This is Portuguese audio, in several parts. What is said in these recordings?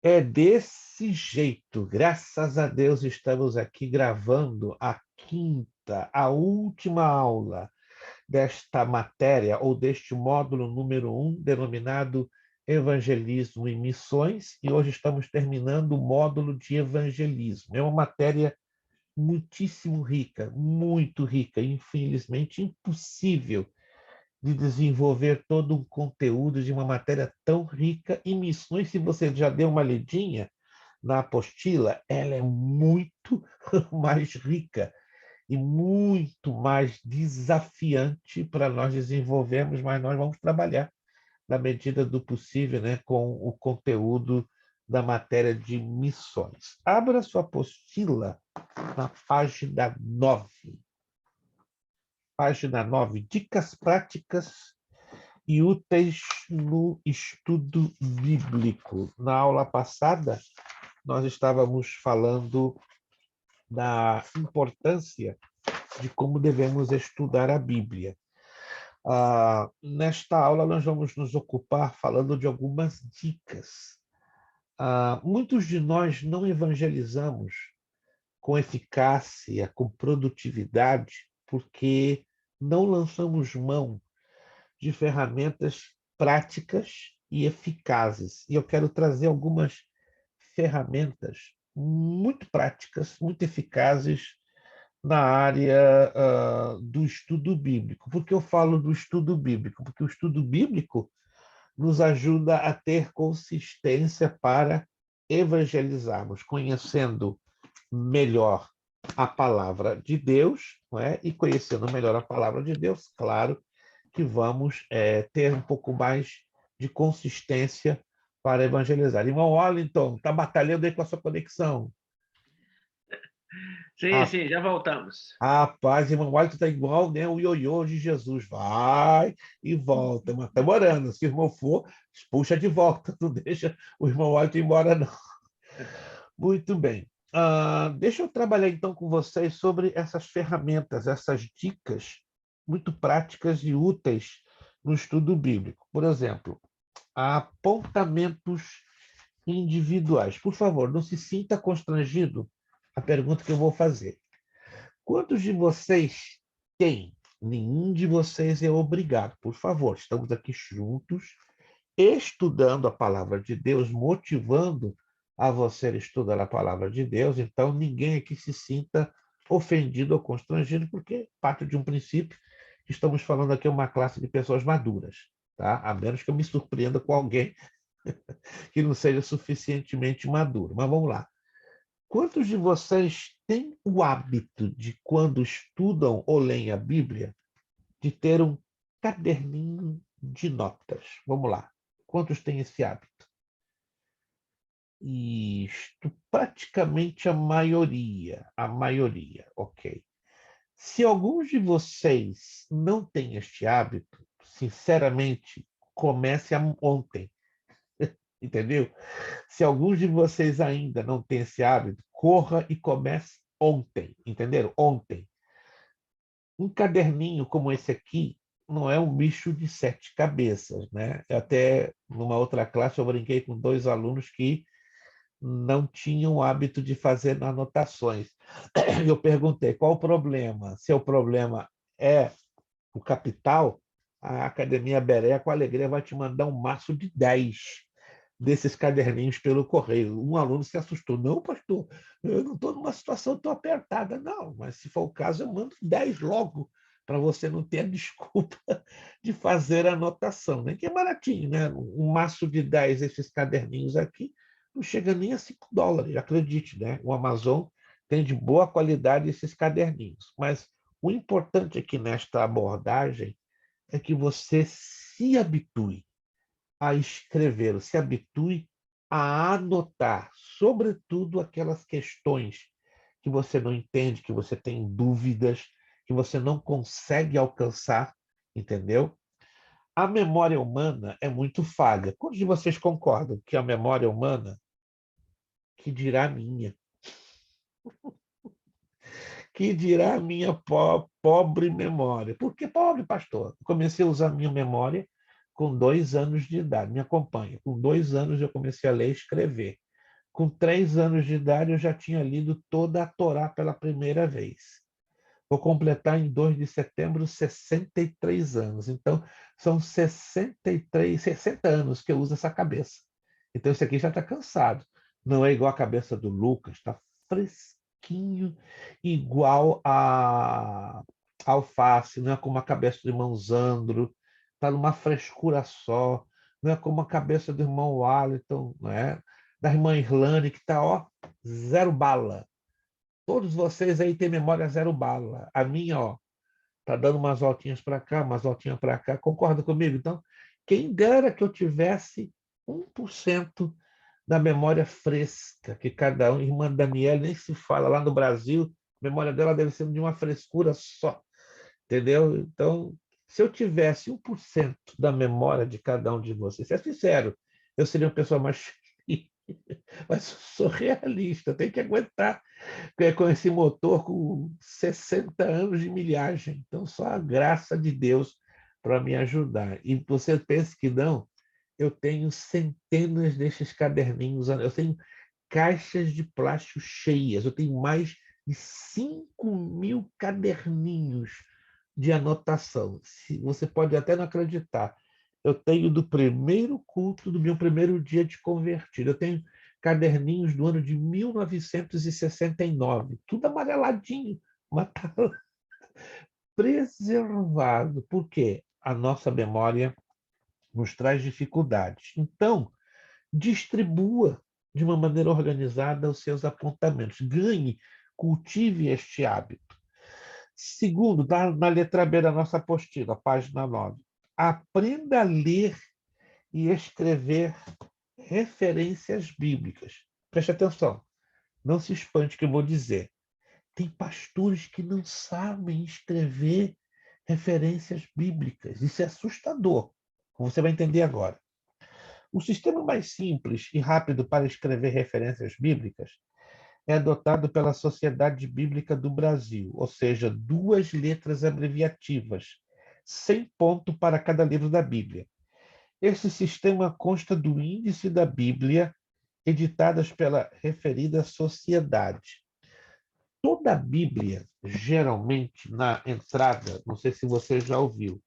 É desse jeito. Graças a Deus estamos aqui gravando a quinta, a última aula desta matéria ou deste módulo número um, denominado Evangelismo e Missões, e hoje estamos terminando o módulo de evangelismo. É uma matéria muitíssimo rica, muito rica, infelizmente impossível de desenvolver todo um conteúdo de uma matéria tão rica em missões. Se você já deu uma lidinha na apostila, ela é muito mais rica e muito mais desafiante para nós desenvolvermos, mas nós vamos trabalhar na medida do possível, né, com o conteúdo da matéria de missões. Abra sua apostila na página 9. Página 9, dicas práticas e úteis no estudo bíblico. Na aula passada, nós estávamos falando da importância de como devemos estudar a Bíblia. Nesta aula, nós vamos nos ocupar falando de algumas dicas. Muitos de nós não evangelizamos com eficácia, com produtividade, porque não lançamos mão de ferramentas práticas e eficazes. E eu quero trazer algumas ferramentas muito práticas, muito eficazes na área do estudo bíblico. Por que eu falo do estudo bíblico? Porque o estudo bíblico nos ajuda a ter consistência para evangelizarmos, conhecendo melhor a palavra de Deus, não é? E conhecendo melhor a palavra de Deus, claro que vamos ter um pouco mais de consistência para evangelizar. Irmão Wellington, está batalhando aí com a sua conexão. Sim, Ah, sim, já voltamos. rapaz, irmão Wellington está igual, né, o ioiô de Jesus. Vai e volta, mas está morando. Se o irmão for, puxa de volta. Não deixa o irmão Wellington ir embora, não. Muito bem. Deixa eu trabalhar então com vocês sobre essas ferramentas, essas dicas muito práticas e úteis no estudo bíblico. Por exemplo, apontamentos individuais. Por favor, não se sinta constrangido a pergunta que eu vou fazer. Quantos de vocês têm? Nenhum de vocês é obrigado. Por favor, estamos aqui juntos, estudando a palavra de Deus, motivando a você estudar a palavra de Deus. Então, ninguém aqui se sinta ofendido ou constrangido, porque parte de um princípio que estamos falando aqui é uma classe de pessoas maduras, tá? A menos que eu me surpreenda com alguém que não seja suficientemente maduro. Mas vamos lá. Quantos de vocês têm o hábito de, quando estudam ou leem a Bíblia, de ter um caderninho de notas? Vamos lá. Quantos têm esse hábito? Isto, praticamente a maioria, ok. Se alguns de vocês não têm este hábito, sinceramente, comece ontem, entendeu? Se alguns de vocês ainda não têm esse hábito, corra e comece ontem, entenderam? Ontem. Um caderninho como esse aqui não é um bicho de sete cabeças, né? Eu até, numa outra classe, eu brinquei com dois alunos que não tinham o hábito de fazer anotações. Eu perguntei, qual o problema? Se o problema é o capital, a Academia Beré, com alegria, vai te mandar um maço de 10 desses caderninhos pelo correio. Um aluno se assustou. Não, pastor, eu não estou numa situação tão apertada. Não, mas se for o caso, eu mando 10 logo, para você não ter a desculpa de fazer a anotação. Né? Que é baratinho, né? Um maço de 10 esses caderninhos aqui, não chega nem a US$ 5, acredite. Né? O Amazon tem de boa qualidade esses caderninhos. Mas o importante aqui nesta abordagem é que você se habitue a escrever, se habitue a anotar, sobretudo aquelas questões que você não entende, que você tem dúvidas, que você não consegue alcançar, entendeu? A memória humana é muito falha. Quantos de vocês concordam que a memória humana, que dirá a minha, que dirá a minha pobre memória? Por que pobre, pastor? Eu comecei a usar minha memória com 2 anos de idade. Me acompanha. Com 2 anos eu comecei a ler e escrever. Com 3 anos de idade, eu já tinha lido toda a Torá pela primeira vez. Vou completar em 2 de setembro 63 anos. Então, são 60 anos que eu uso essa cabeça. Então, esse aqui já está cansado. Não é igual a cabeça do Lucas, está fresquinho, igual a alface, não é como a cabeça do irmão Zandro, está numa frescura só, não é como a cabeça do irmão Wallington, não é? Da irmã Irlane, que está, ó, zero bala. Todos vocês aí têm memória zero bala. A minha, ó, tá dando umas voltinhas para cá, umas voltinhas para cá. Concorda comigo? Então, quem dera que eu tivesse 1% da memória fresca, que cada um, irmã Daniela, nem se fala lá no Brasil, a memória dela deve ser de uma frescura só, entendeu? Então, se eu tivesse 1% da memória de cada um de vocês, é sincero, eu seria uma pessoa mais feliz. Mas eu sou realista, tem que aguentar com esse motor com 60 anos de milhagem. Então, só a graça de Deus para me ajudar. E você pensa que não? Eu tenho centenas desses caderninhos, eu tenho caixas de plástico cheias, eu tenho mais de 5.000 caderninhos de anotação. Você pode até não acreditar. Eu tenho do primeiro culto do meu primeiro dia de convertido. Eu tenho caderninhos do ano de 1969, tudo amareladinho, mas está preservado, porque a nossa memória nos traz dificuldades. Então, distribua de uma maneira organizada os seus apontamentos. Ganhe, cultive este hábito. Segundo, na letra B da nossa apostila, página 9, aprenda a ler e escrever referências bíblicas. Preste atenção, não se espante que eu vou dizer. Tem pastores que não sabem escrever referências bíblicas. Isso é assustador, como você vai entender agora. O sistema mais simples e rápido para escrever referências bíblicas é adotado pela Sociedade Bíblica do Brasil, ou seja, 2 letras abreviativas, sem ponto para cada livro da Bíblia. Esse sistema consta do índice da Bíblia, editadas pela referida sociedade. Toda a Bíblia, geralmente, na entrada, não sei se você já ouviu,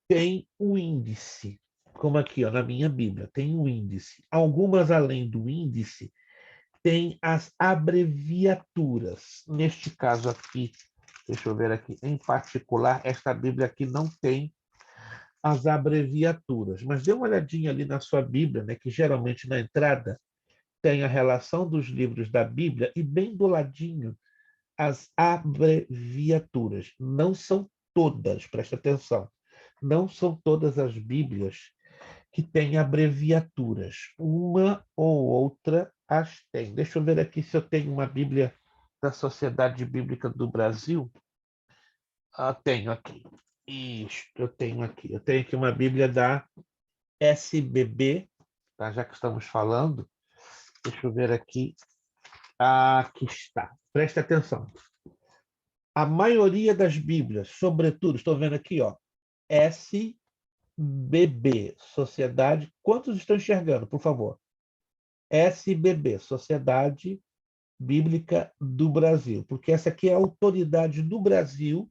tem um índice, como aqui, ó, na minha Bíblia, tem um índice. Algumas, além do índice, tem as abreviaturas. Neste caso aqui, deixa eu ver aqui, em particular, esta Bíblia aqui não tem as abreviaturas, mas dê uma olhadinha ali na sua Bíblia, né, que geralmente na entrada tem a relação dos livros da Bíblia e bem do ladinho as abreviaturas. Não são todas, presta atenção, não são todas as Bíblias que têm abreviaturas. Uma ou outra as tem. Deixa eu ver aqui se eu tenho uma Bíblia da Sociedade Bíblica do Brasil. Tenho aqui. Isso, eu tenho aqui. Eu tenho aqui uma Bíblia da SBB, tá? Já que estamos falando. Deixa eu ver aqui. Aqui está. Preste atenção. A maioria das Bíblias, sobretudo, estou vendo aqui, ó, SBB, Sociedade. Quantos estão enxergando, por favor? SBB, Sociedade Bíblica do Brasil, porque essa aqui é a autoridade do Brasil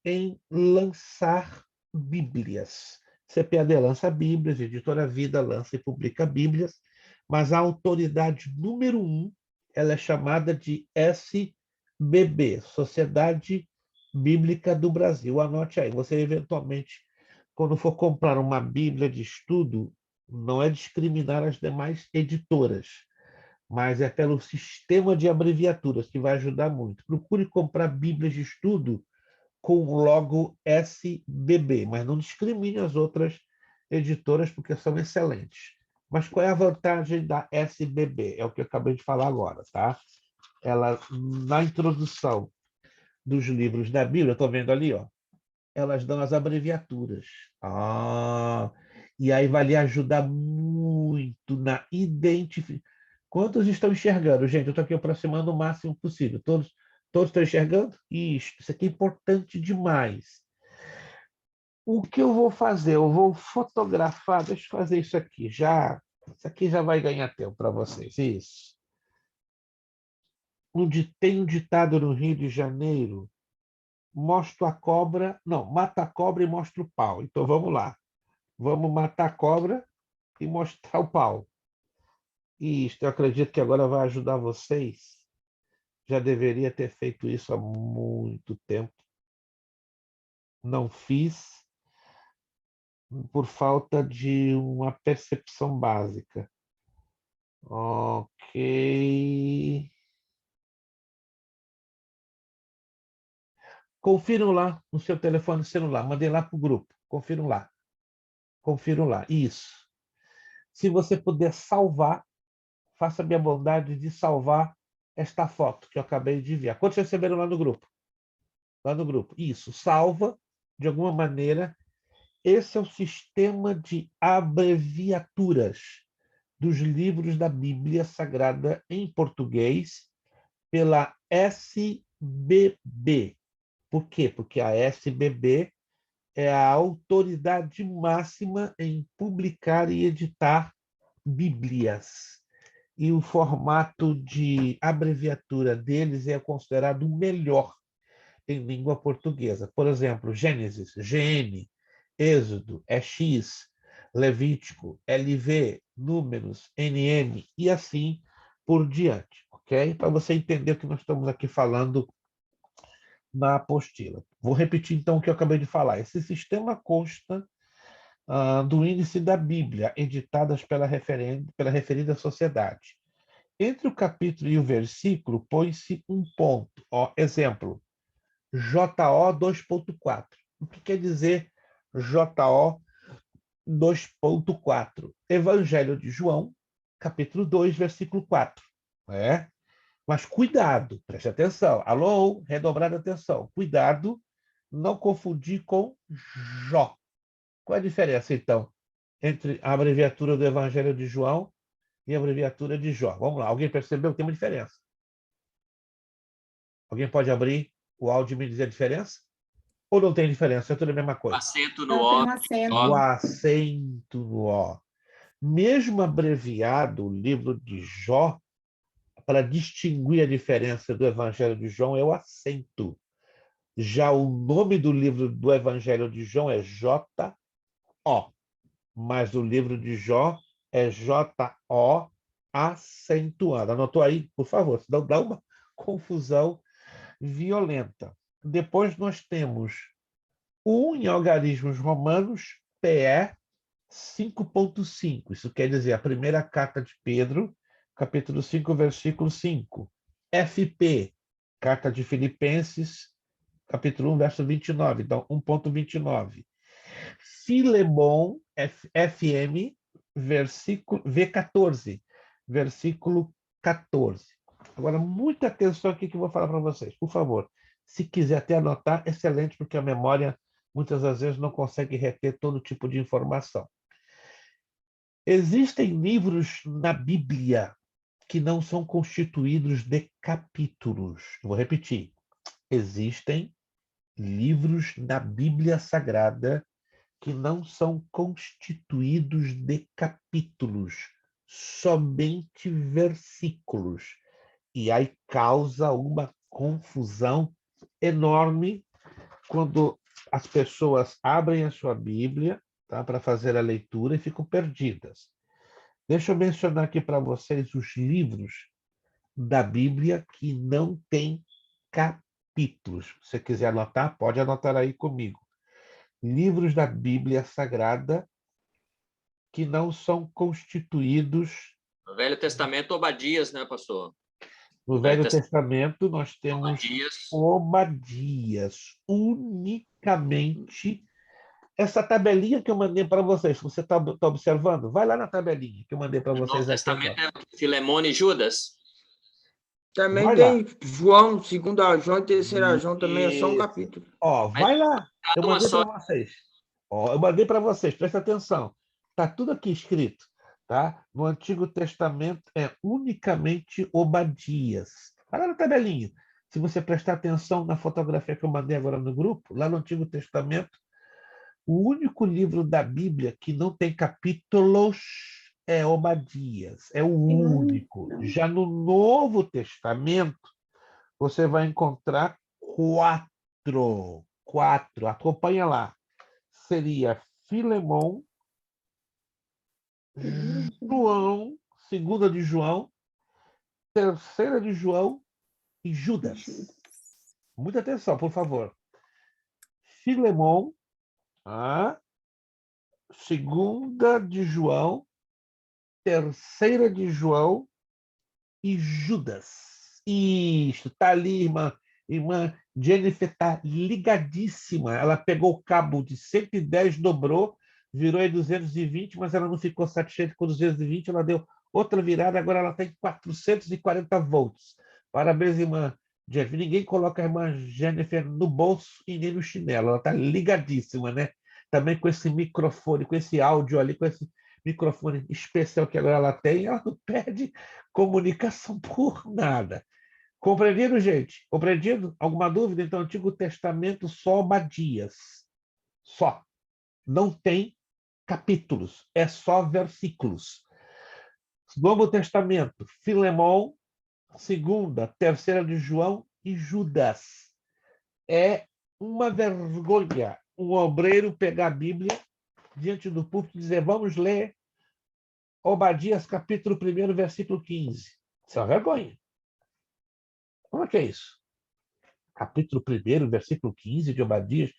em lançar Bíblias. CPAD lança Bíblias, Editora Vida lança e publica Bíblias, mas a autoridade número 1, ela é chamada de SBB, Sociedade Bíblica do Brasil. Anote aí, você eventualmente, quando for comprar uma Bíblia de estudo, não é discriminar as demais editoras, mas é pelo sistema de abreviaturas que vai ajudar muito. Procure comprar Bíblias de estudo com o logo SBB, mas não discrimine as outras editoras porque são excelentes. Mas qual é a vantagem da SBB? É o que eu acabei de falar agora, tá? Ela, na introdução dos livros da Bíblia, estou vendo ali, ó, elas dão as abreviaturas. E aí vai lhe ajudar muito na identificação. Quantos estão enxergando? Gente, eu estou aqui aproximando o máximo possível. Todos estão enxergando? Isso aqui é importante demais. O que eu vou fazer? Eu vou fotografar, deixa eu fazer isso aqui, já Isso aqui já vai ganhar tempo para vocês. Isso. Tem um ditado no Rio de Janeiro: mostro a cobra, não, mata a cobra e mostra o pau. Então vamos lá. Vamos matar a cobra e mostrar o pau. E isto, eu acredito que agora vai ajudar vocês. Já deveria ter feito isso há muito tempo. Não fiz por falta de uma percepção básica. Ok. Confiram lá no seu telefone celular. Mandei lá para o grupo. Confiram lá. Confiram lá. Isso. Se você puder salvar, faça a minha bondade de salvar esta foto que eu acabei de enviar. Quantos receberam lá no grupo? Lá no grupo. Isso. Salva, de alguma maneira. Esse é o sistema de abreviaturas dos livros da Bíblia Sagrada em português pela SBB. Por quê? Porque a SBB é a autoridade máxima em publicar e editar Bíblias. E o formato de abreviatura deles é considerado o melhor em língua portuguesa. Por exemplo, Gênesis, GN, Êxodo, X, Levítico, LV, Números, NM e assim por diante, ok? Para você entender o que nós estamos aqui falando na apostila. Vou repetir então o que eu acabei de falar. Esse sistema consta do índice da Bíblia, editadas pela referida sociedade. Entre o capítulo e o versículo, põe-se um ponto. Ó, exemplo, JO 2.4. O que quer dizer JO 2.4? Evangelho de João, capítulo 2, versículo 4. Né? Mas cuidado, preste atenção. Alô, redobrada atenção. Cuidado, não confundir com Jó. Qual é a diferença, então, entre a abreviatura do Evangelho de João e a abreviatura de Jó? Vamos lá, alguém percebeu que tem uma diferença? Alguém pode abrir o áudio e me dizer a diferença? Ou não tem diferença? É tudo a mesma coisa. Acento no Não O. tem um acento. O acento no O. Mesmo abreviado, o livro de Jó, para distinguir a diferença do Evangelho de João, é o acento. Já o nome do livro do Evangelho de João é J-O, mas o livro de Jó é J-O acentuado. Anotou aí, por favor, senão dá uma confusão violenta. Depois nós temos em algarismos romanos, PE 5.5. Isso quer dizer a primeira carta de Pedro, capítulo 5, versículo 5. FP, carta de Filipenses, capítulo 1, verso 29. Então, 1.29. Filemon, FM, versículo V14, versículo 14. Agora, muita atenção aqui que eu vou falar para vocês, por favor. Se quiser até anotar, excelente, porque a memória muitas das vezes não consegue reter todo tipo de informação. Existem livros na Bíblia que não são constituídos de capítulos. Vou repetir. Existem livros na Bíblia Sagrada que não são constituídos de capítulos, somente versículos. E aí causa uma confusão enorme quando as pessoas abrem a sua Bíblia, tá, para fazer a leitura e ficam perdidas. Deixa eu mencionar aqui para vocês os livros da Bíblia que não têm capítulos. Se você quiser anotar, pode anotar aí comigo. Livros da Bíblia Sagrada que não são constituídos. No Velho Testamento, Obadias, né, pastor? No Velho Testamento, nós temos Obadias. Obadias, unicamente. Essa tabelinha que eu mandei para vocês, se você está observando, vai lá na tabelinha que eu mandei para No vocês Novo aqui Testamento agora. é Filemone e Judas. Também Vai tem lá. João, 2 João e 3 João, também é só um capítulo. Ó, Mas vai lá. Eu uma mandei só. para vocês. Ó, eu mandei para vocês, presta atenção. Está tudo aqui escrito. Tá? No Antigo Testamento é unicamente Obadias. Vai lá na tabelinha. Se você prestar atenção na fotografia que eu mandei agora no grupo, lá no Antigo Testamento, o único livro da Bíblia que não tem capítulos é Obadias, é o único. Já no Novo Testamento, você vai encontrar quatro, acompanha lá. Seria Filemão, João, segunda de João, terceira de João e Judas. Muita atenção, por favor. Filemão, segunda de João, terceira de João e Judas. Isso, está ali, irmã Jennifer está ligadíssima. Ela pegou o cabo de 110, dobrou, virou em 220, mas ela não ficou satisfeita com 220, ela deu outra virada, agora ela está em 440 volts. Parabéns, irmã Jennifer. Ninguém coloca a irmã Jennifer no bolso e nem no chinelo, ela está ligadíssima, né? Também com esse microfone, com esse áudio ali, com esse microfone especial que agora ela tem, ela não perde comunicação por nada. Compreendido, gente? Compreendido? Alguma dúvida? Então, Antigo Testamento só Obadias. Só. Não tem capítulos, é só versículos. Novo Testamento, Filemão, segunda, terceira de João e Judas. É uma vergonha um obreiro pegar a Bíblia diante do púlpito e dizer, vamos ler Obadias, capítulo 1, versículo 15. Isso é uma vergonha. Como é que é isso? Capítulo 1, versículo 15 de Obadias,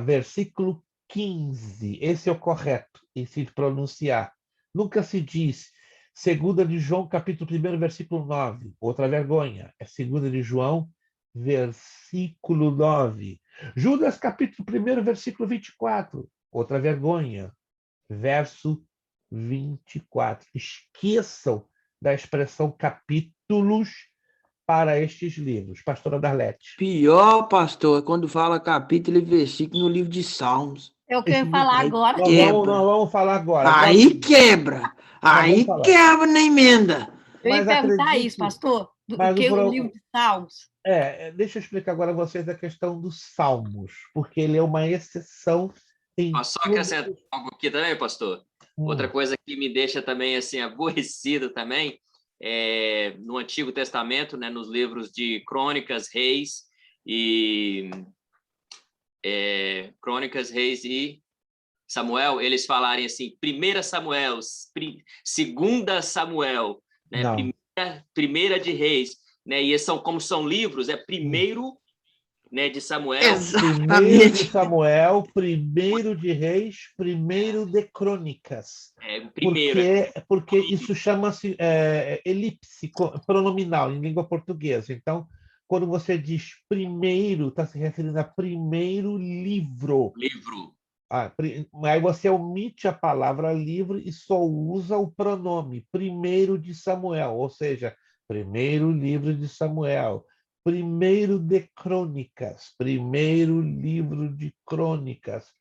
versículo 15. Esse é o correto em se pronunciar. Nunca se diz segunda de João, capítulo 1, versículo 9. Outra vergonha. É segunda de João, versículo 9. Judas, capítulo 1, versículo 24. Outra vergonha. Verso 24. Esqueçam da expressão capítulos para estes livros. Pastora Darlete. Pior, pastor, é quando fala capítulo e versículo no livro de Salmos. É o que eu ia falar Aí agora. quebra. Nós vamos falar agora. Aí quebra. Aí falar. quebra na emenda. Eu ia Mas perguntar acredite, isso, pastor, mas o que o livro de Salmos. deixa eu explicar agora a vocês a questão dos Salmos, porque ele é uma exceção em Posso só acrescentar algo aqui também, pastor? Outra coisa que me deixa também assim aborrecido também é no Antigo Testamento, né, nos livros de Crônicas, Reis e Samuel, eles falarem assim, 1 Samuel, 2 Samuel, né, primeira de Reis, né, e são como são livros, é primeiro, né, de Samuel, primeiro de Samuel, primeiro de Reis, primeiro de Crônicas. Porque isso chama-se elipse pronominal em língua portuguesa. Então, quando você diz primeiro, está se referindo a primeiro livro. Aí você omite a palavra livro e só usa o pronome primeiro de Samuel, ou seja, primeiro livro de Samuel, primeiro de Crônicas, primeiro livro de Crônicas.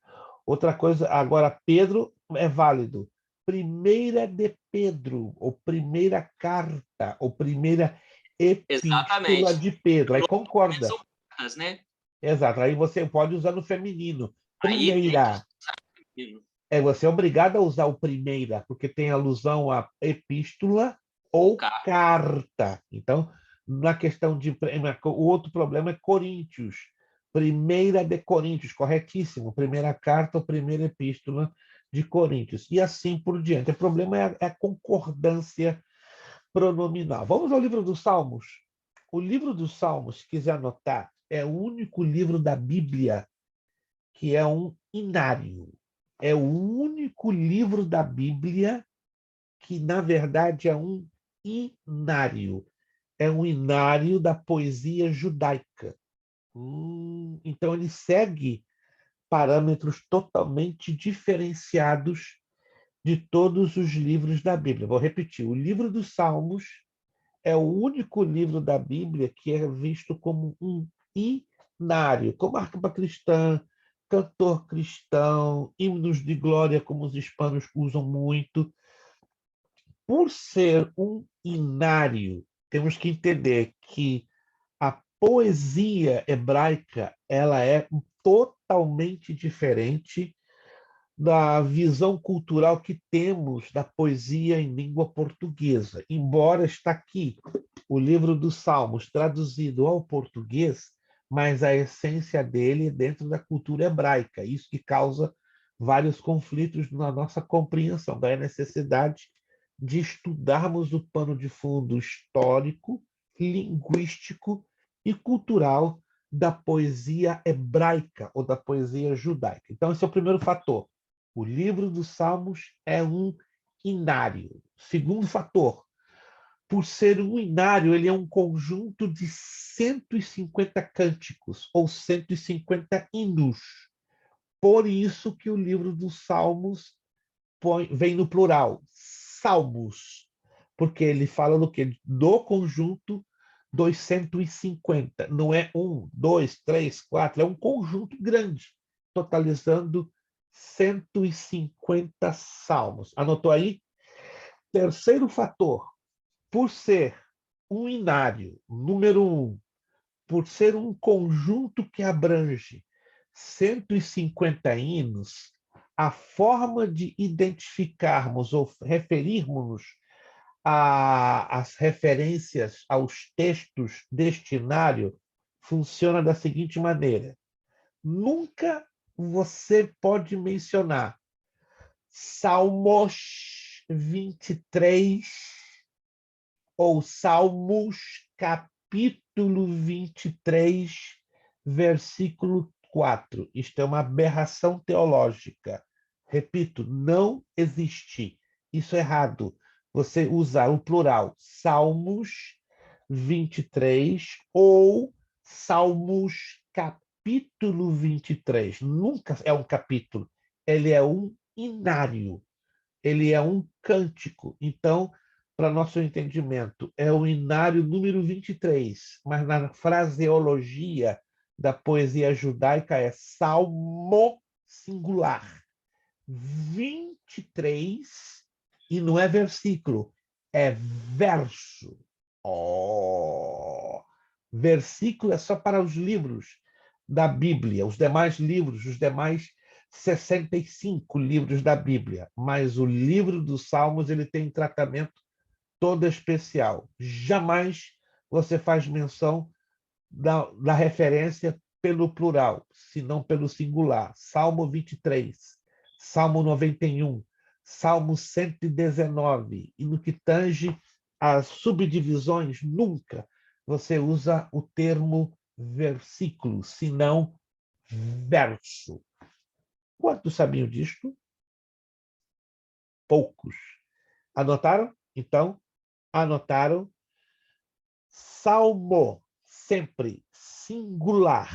Outra coisa, agora Pedro é válido. Primeira de Pedro, ou primeira carta, ou primeira epístola de Pedro. Aí concorda. São cartas, né? Exato. Aí você pode usar no feminino. Primeira. Você é obrigado a usar o primeira, porque tem alusão a epístola ou carta. Então, na questão de. O outro problema é Coríntios. Primeira de Coríntios, corretíssimo. Primeira carta ou primeira epístola de Coríntios. E assim por diante. O problema é a concordância pronominal. Vamos ao livro dos Salmos. O livro dos Salmos, se quiser anotar, é o único livro da Bíblia que é um inário. É o único livro da Bíblia que, na verdade, é um inário. É um inário da poesia judaica. Então, ele segue parâmetros totalmente diferenciados de todos os livros da Bíblia. Vou repetir: o livro dos Salmos é o único livro da Bíblia que é visto como um inário, como harpa cristã, cantor cristão, hinos de glória, como os hispanos usam muito. Por ser um inário, temos que entender que a poesia hebraica ela é totalmente diferente da visão cultural que temos da poesia em língua portuguesa. Embora está aqui o livro dos Salmos traduzido ao português, mas a essência dele é dentro da cultura hebraica. Isso que causa vários conflitos na nossa compreensão. Daí a necessidade de estudarmos o pano de fundo histórico, linguístico e cultural da poesia hebraica ou da poesia judaica. Então, esse é o primeiro fator. O livro dos Salmos é um inário. Segundo fator, por ser um inário, ele é um conjunto de 150 cânticos ou 150 hinos. Por isso que o livro dos Salmos vem no plural, salmos, porque ele fala do quê? Do conjunto dos 150. Não é 1, 2, 3, 4, é um conjunto grande, totalizando 150 salmos. Anotou aí? Terceiro fator, por ser um inário, número 1, por ser um conjunto que abrange 150 hinos, a forma de identificarmos ou referirmos às referências aos textos deste inário funciona da seguinte maneira. Nunca você pode mencionar Salmos 23 ou Salmos capítulo 23, versículo 4. Isto é uma aberração teológica. Repito, não existe. Isso é errado. Você usar o plural Salmos 23 ou Salmos capítulo 23. Nunca é um capítulo. Ele é um inário. Ele é um cântico. Então, para nosso entendimento, é o inário número 23, mas na fraseologia da poesia judaica é salmo singular. 23, e não é versículo, é verso. Oh! Versículo é só para os livros da Bíblia, os demais livros, os demais 65 livros da Bíblia, mas o livro dos Salmos ele tem tratamento todo especial. Jamais você faz menção da referência pelo plural, senão pelo singular. Salmo 23, Salmo 91, Salmo 119. E no que tange às subdivisões, nunca você usa o termo versículo, senão verso. Quantos sabiam disto? Poucos. Anotaram? Então, anotaram. Salmo, sempre singular.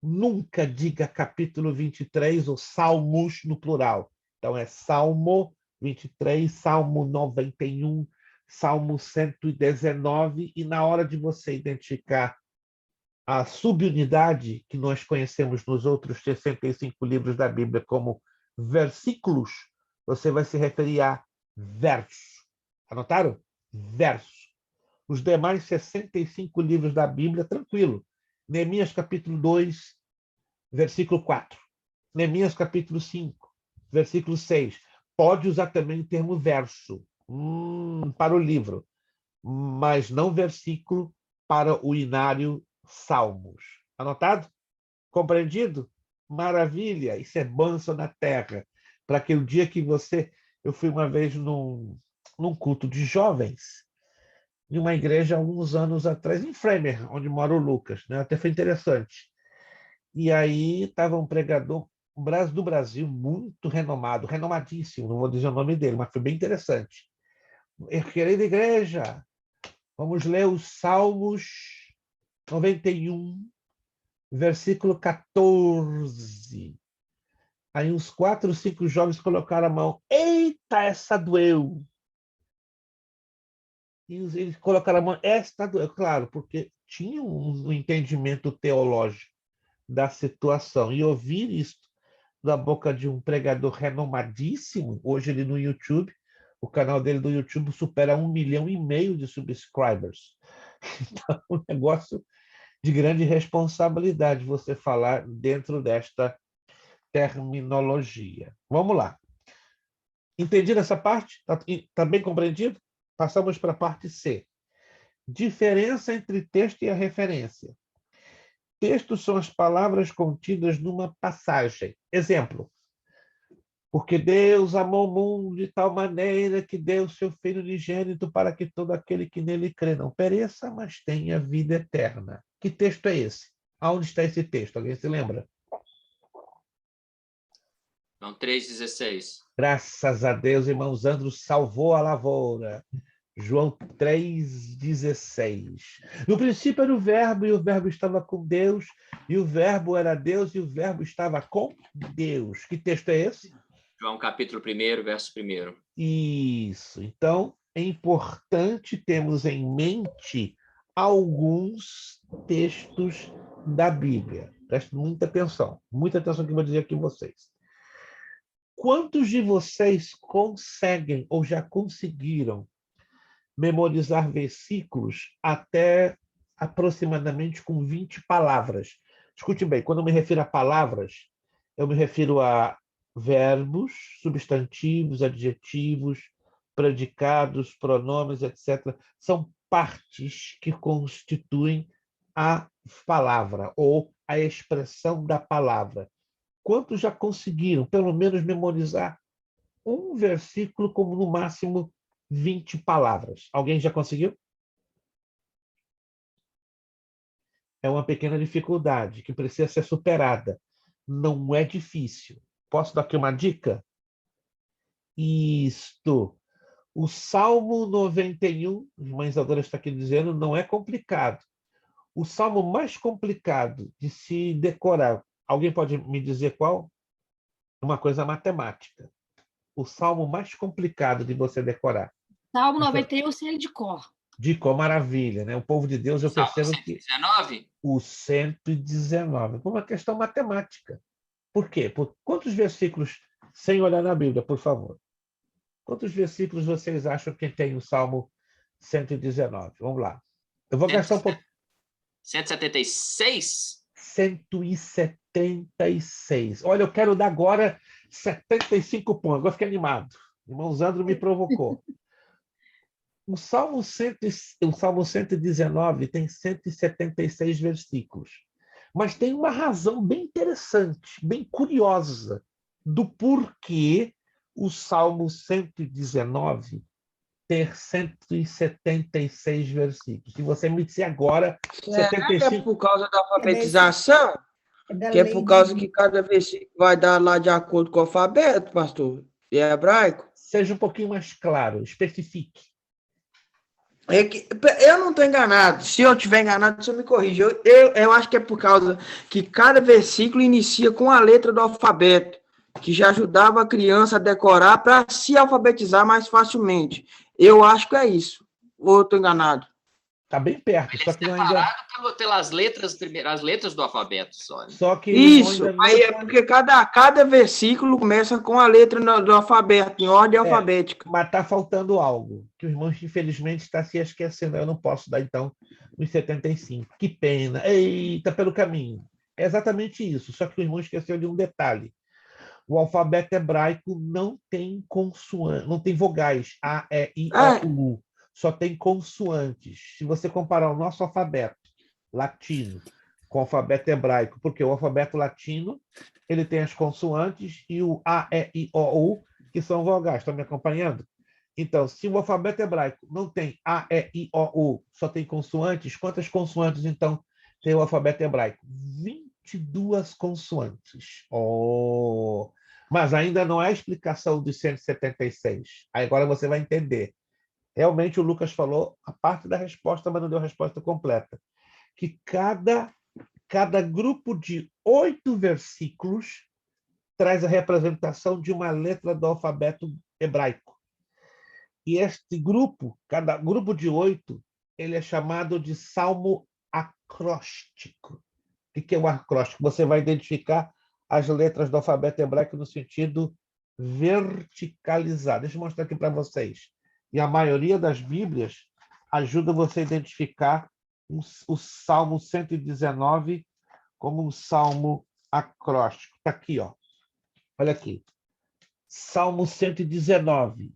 Nunca diga capítulo 23 ou salmos no plural. Então, é Salmo 23, Salmo 91, Salmo 119. E na hora de você identificar a subunidade que nós conhecemos nos outros 65 livros da Bíblia como versículos, você vai se referir a verso. Anotaram? Verso. Os demais 65 livros da Bíblia, tranquilo. Neemias capítulo 2, versículo 4. Neemias capítulo 5, versículo 6. Pode usar também o termo verso para o livro, mas não versículo para o inário Salmos. Anotado? Compreendido? Maravilha! Isso é bênção na terra. Para que o dia que você... Eu fui uma vez num culto de jovens, em uma igreja, alguns anos atrás, em Fremer, onde mora o Lucas. Né? Até foi interessante. E aí estava um pregador do Brasil, muito renomado, renomadíssimo, não vou dizer o nome dele, mas foi bem interessante. Querida igreja, vamos ler os Salmos 91, versículo 14. Aí uns 4, 5 jovens colocaram a mão. Eita, essa doeu! E eles colocaram a mão. Esta doeu, claro, porque tinha um entendimento teológico da situação. E ouvir isso da boca de um pregador renomadíssimo, hoje ele no YouTube, o canal dele do YouTube supera 1,5 milhão de subscribers. Então, é um negócio de grande responsabilidade você falar dentro desta terminologia. Vamos lá. Entendido essa parte? Tá bem compreendido? Passamos para a parte C. Diferença entre texto e a referência. Textos são as palavras contidas numa passagem. Exemplo. Porque Deus amou o mundo de tal maneira que deu o seu Filho unigênito para que todo aquele que nele crê não pereça, mas tenha vida eterna. Que texto é esse? Aonde está esse texto? Alguém se lembra? João 3,16. Graças a Deus, irmãos, Andros salvou a lavoura. João 3,16. No princípio era o verbo, e o verbo estava com Deus, e o verbo era Deus, e o verbo estava com Deus. Que texto é esse? João capítulo 1, verso 1. Isso. Então, é importante termos em mente alguns textos da Bíblia. Preste muita atenção que eu vou dizer aqui a vocês. Quantos de vocês conseguem ou já conseguiram memorizar versículos até aproximadamente com 20 palavras? Escute bem, quando eu me refiro a palavras, eu me refiro a verbos, substantivos, adjetivos, predicados, pronomes, etc. São partes que constituem a palavra ou a expressão da palavra. Quantos já conseguiram, pelo menos, memorizar um versículo como, no máximo, 20 palavras? Alguém já conseguiu? É uma pequena dificuldade que precisa ser superada. Não é difícil. Posso dar aqui uma dica? Isto. O Salmo 91, a irmã Isadora está aqui dizendo, não é complicado. O salmo mais complicado de se decorar, alguém pode me dizer qual? Uma coisa matemática. O salmo mais complicado de você decorar. Salmo 91, sei de cor. De cor, maravilha, né? O povo de Deus, eu percebo que... 119? O 119. Por uma questão matemática. Por quê? Por quantos versículos, sem olhar na Bíblia, por favor? Quantos versículos vocês acham que tem o Salmo 119? Vamos lá. Eu vou gastar um pouco. 176? 176. Olha, eu quero dar agora 75 pontos. Agora fiquei animado. O irmão Zandro me provocou. O Salmo 119 tem 176 versículos. Mas tem uma razão bem interessante, bem curiosa, do porquê o Salmo 119 ter 176 versículos. Se você me disser agora, Será 75... que é por causa da alfabetização? da Que é lei por causa de- que cada versículo vai dar lá de acordo com o alfabeto, pastor? E é hebraico? Seja um pouquinho mais claro, especifique. É que, eu não estou enganado. Se eu estiver enganado, você me corrija. Eu acho que é por causa que cada versículo inicia com a letra do alfabeto, que já ajudava a criança a decorar para se alfabetizar mais facilmente. Eu acho que é isso. Ou eu estou enganado? Está bem perto, Ele só é que não ainda... separado pelas letras, as letras do alfabeto só. Né? Só que Isso. ainda não... Aí é porque cada versículo começa com a letra do alfabeto, em ordem alfabética. Mas está faltando algo, que o irmão, infelizmente, está se esquecendo. Eu não posso dar, então, os 75. Que pena. Eita, pelo caminho. É exatamente isso, só que o irmão esqueceu de um detalhe. O alfabeto hebraico não tem consoantes, não tem vogais. A, E, I, O, U. Só tem consoantes. Se você comparar o nosso alfabeto latino com o alfabeto hebraico, porque o alfabeto latino ele tem as consoantes e o A, E, I, O, U, que são vogais. Estão me acompanhando? Então, se o alfabeto hebraico não tem A, E, I, O, U, só tem consoantes, quantas consoantes, então, tem o alfabeto hebraico? 22 consoantes. Oh! Mas ainda não é a explicação dos 176. Aí agora você vai entender. Realmente o Lucas falou a parte da resposta, mas não deu a resposta completa. Que cada grupo de 8 versículos traz a representação de uma letra do alfabeto hebraico. E este grupo, cada grupo de 8, ele é chamado de salmo acróstico. O que é o acróstico? Você vai identificar as letras do alfabeto hebraico no sentido verticalizado. Deixa eu mostrar aqui para vocês. E a maioria das Bíblias ajuda você a identificar o Salmo 119 como um salmo acróstico. Está aqui, ó. Olha aqui. Salmo 119.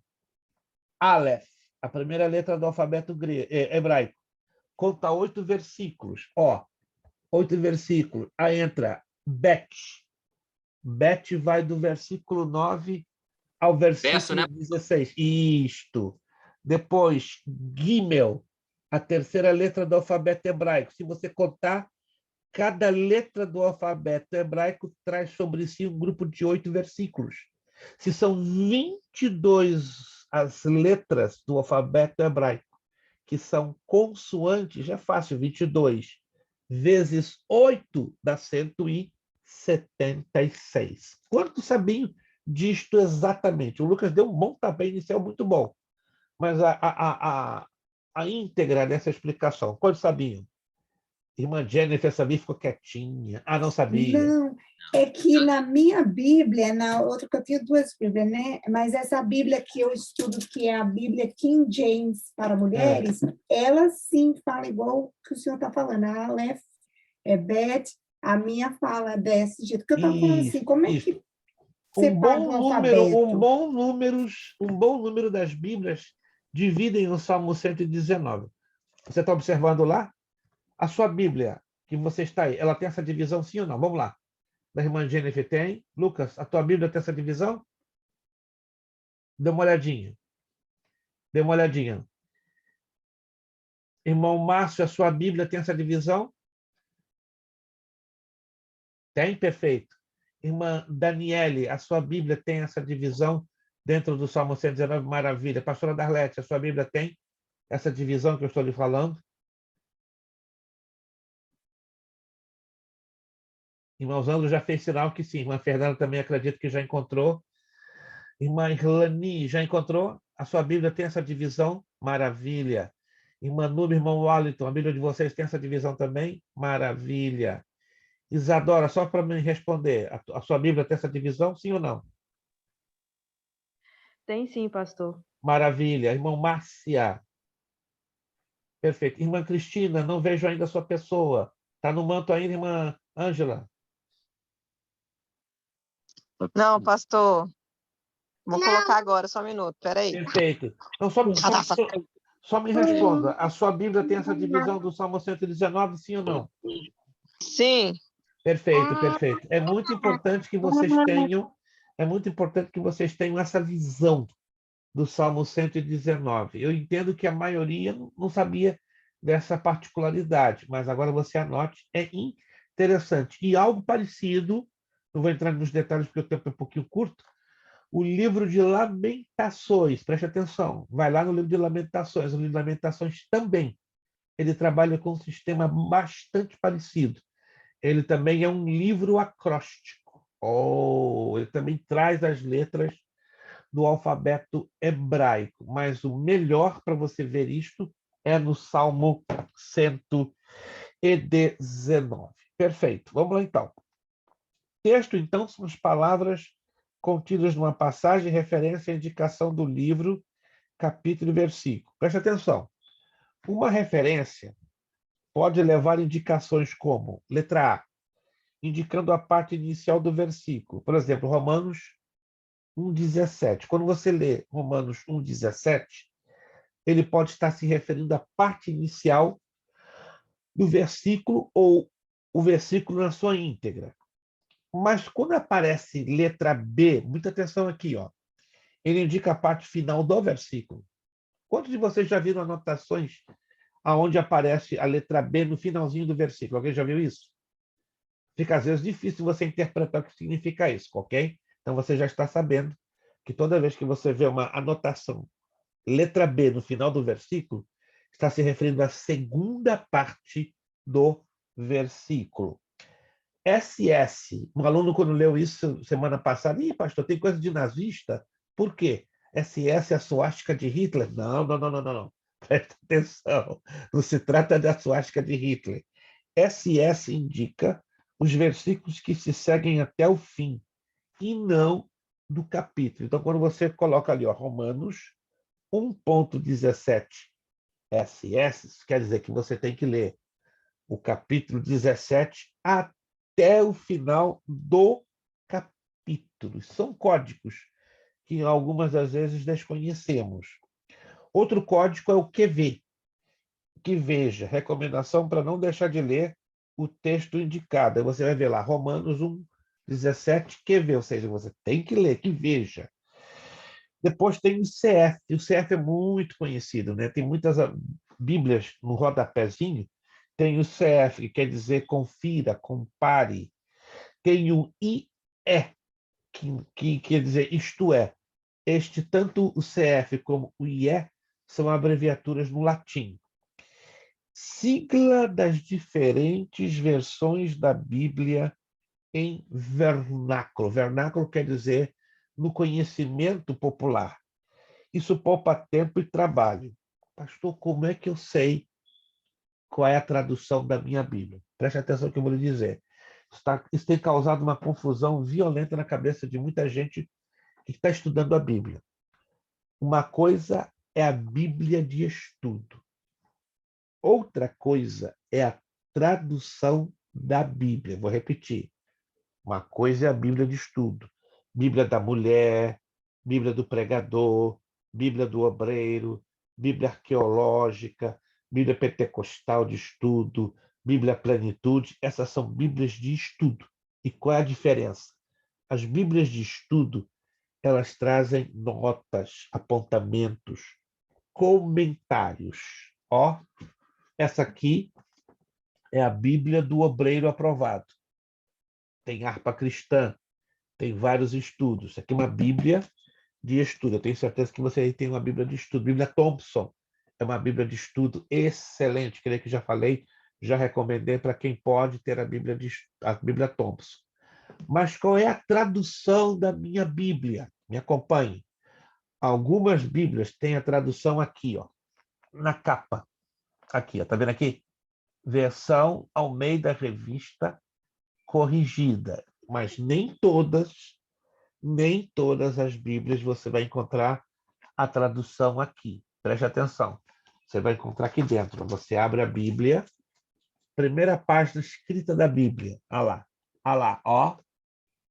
Aleph, a primeira letra do alfabeto hebraico. Conta 8 versículos. 8 versículos. Aí entra Bet. Bet vai do versículo 9 ao versículo 16. Isto. Depois, Gimel, a terceira letra do alfabeto hebraico. Se você contar, cada letra do alfabeto hebraico traz sobre si um grupo de 8 versículos. Se são 22 as letras do alfabeto hebraico, que são consoantes, já é fácil, 22 vezes 8 dá 176. Quanto sabiam disto exatamente? O Lucas deu um pontapé inicial muito bom, mas a íntegra dessa explicação, quantos sabiam? Irmã Jennifer sabia, ficou quietinha. Ah, não sabia. Não, é que na minha Bíblia, na outra, que eu tenho duas Bíblias, né? Mas essa Bíblia que eu estudo, que é a Bíblia King James para mulheres, ela sim fala igual o que o senhor está falando. A Aleph, Bet, a minha fala desse jeito. Que eu estava falando assim, como é que separa o alfabeto? Um bom número das Bíblias dividem o Salmo 119. Você está observando lá? A sua Bíblia, que você está aí, ela tem essa divisão, sim ou não? Vamos lá. Da irmã Jennifer tem. Lucas, a tua Bíblia tem essa divisão? Dê uma olhadinha. Dê uma olhadinha. Irmão Márcio, a sua Bíblia tem essa divisão? Tem? Perfeito. Irmã Daniele, a sua Bíblia tem essa divisão dentro do Salmo 119? Maravilha. Pastora Darlete, a sua Bíblia tem essa divisão que eu estou lhe falando? Irmão Zandro já fez sinal que sim. Irmã Fernanda também acredito que já encontrou. Irmã Irlani, já encontrou? A sua Bíblia tem essa divisão? Maravilha. Irmã Nube, irmão Wallington, a Bíblia de vocês tem essa divisão também? Maravilha. Isadora, só para me responder, a sua Bíblia tem essa divisão, sim ou não? Tem sim, pastor. Maravilha. Irmão Márcia. Perfeito. Irmã Cristina, não vejo ainda a sua pessoa. Está no manto ainda, irmã Ângela? Não, pastor. Vou colocar agora, só um minuto, peraí. Perfeito. Então, só me responda. A sua Bíblia tem essa divisão do Salmo 119, sim ou não? Sim. Perfeito, perfeito. É muito importante que vocês tenham essa visão do Salmo 119. Eu entendo que a maioria não sabia dessa particularidade, mas agora você anote, é interessante. E algo parecido, não vou entrar nos detalhes porque o tempo é um pouquinho curto, o livro de Lamentações, preste atenção, vai lá no livro de Lamentações, o livro de Lamentações também, ele trabalha com um sistema bastante parecido. Ele também é um livro acróstico. Ele também traz as letras do alfabeto hebraico. Mas o melhor para você ver isto é no Salmo 119. Perfeito. Vamos lá, então. Texto, então, são as palavras contidas numa passagem, referência à indicação do livro, capítulo e versículo. Preste atenção. Uma referência pode levar indicações como, letra A, indicando a parte inicial do versículo. Por exemplo, Romanos 1,17. Quando você lê Romanos 1,17, ele pode estar se referindo à parte inicial do versículo ou o versículo na sua íntegra. Mas quando aparece letra B, muita atenção aqui, ele indica a parte final do versículo. Quantos de vocês já viram anotações onde aparece a letra B no finalzinho do versículo? Alguém já viu isso? Fica às vezes difícil você interpretar o que significa isso, ok? Então você já está sabendo que toda vez que você vê uma anotação, letra B no final do versículo, está se referindo à segunda parte do versículo. SS, um aluno quando leu isso semana passada, pastor, tem coisa de nazista? Por quê? SS é a suástica de Hitler? Não. Presta atenção, não se trata da suástica de Hitler. SS indica os versículos que se seguem até o fim, e não do capítulo. Então, quando você coloca ali, Romanos 1,17 SS, quer dizer que você tem que ler o capítulo 17 até o final do capítulo. títulos, são códigos que algumas das vezes desconhecemos. Outro código é o QV, que veja, recomendação para não deixar de ler o texto indicado. Aí você vai ver lá, Romanos 1:17, QV, ou seja, você tem que ler, que veja. Depois tem o CF, o CF é muito conhecido, né? Tem muitas bíblias no rodapézinho, tem o CF, que quer dizer confira, compare. Tem o IE, que quer dizer isto é. Tanto o CF como o IE são abreviaturas no latim. Sigla das diferentes versões da Bíblia em vernáculo. Vernáculo quer dizer no conhecimento popular. Isso poupa tempo e trabalho. Pastor, como é que eu sei qual é a tradução da minha Bíblia? Preste atenção no que eu vou lhe dizer. Isso tem causado uma confusão violenta na cabeça de muita gente que está estudando a Bíblia. Uma coisa é a Bíblia de estudo. Outra coisa é a tradução da Bíblia. Vou repetir. Uma coisa é a Bíblia de estudo. Bíblia da mulher, Bíblia do pregador, Bíblia do obreiro, Bíblia arqueológica, Bíblia pentecostal de estudo, Bíblia plenitude. Essas são Bíblias de estudo. E qual é a diferença? As Bíblias de estudo, elas trazem notas, apontamentos, comentários. Ó, essa aqui é a Bíblia do obreiro aprovado. Tem harpa cristã, tem vários estudos. Isso aqui é uma Bíblia de estudo. Eu tenho certeza que você aí tem uma Bíblia de estudo. Bíblia Thompson é uma Bíblia de estudo excelente. Creio que já falei, já recomendei para quem pode ter a Bíblia Thompson. Mas qual é a tradução da minha Bíblia? Me acompanhe. Algumas Bíblias têm a tradução aqui, ó, na capa. Aqui, ó, tá vendo aqui? Versão Almeida Revista Corrigida. Mas nem todas as Bíblias você vai encontrar a tradução aqui. Preste atenção. Você vai encontrar aqui dentro. Você abre a Bíblia, primeira página escrita da Bíblia. Olha lá, ó.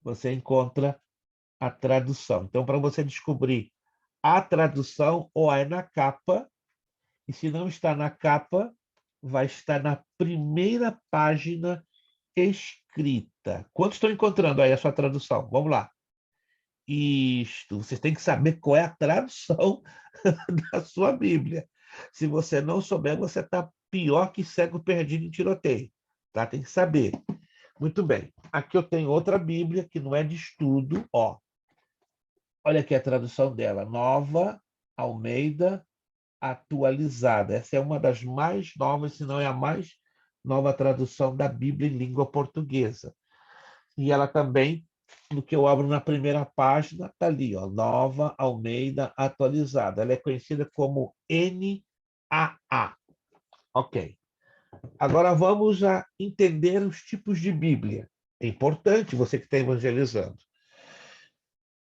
Você encontra a tradução. Então, para você descobrir a tradução, ou é na capa, e se não está na capa, vai estar na primeira página escrita. Quantos estão encontrando aí a sua tradução? Vamos lá. Isto, vocês têm que saber qual é a tradução da sua Bíblia. Se você não souber, você está pior que cego perdido em tiroteio. Tá? Tem que saber. Muito bem. Aqui eu tenho outra Bíblia que não é de estudo. Ó. Olha aqui a tradução dela. Nova Almeida Atualizada. Essa é uma das mais novas, se não é a mais nova tradução da Bíblia em língua portuguesa. E ela também, no que eu abro na primeira página, está ali, ó, Nova Almeida Atualizada. Ela é conhecida como NAA. Ok. Agora vamos a entender os tipos de Bíblia. É importante você que está evangelizando.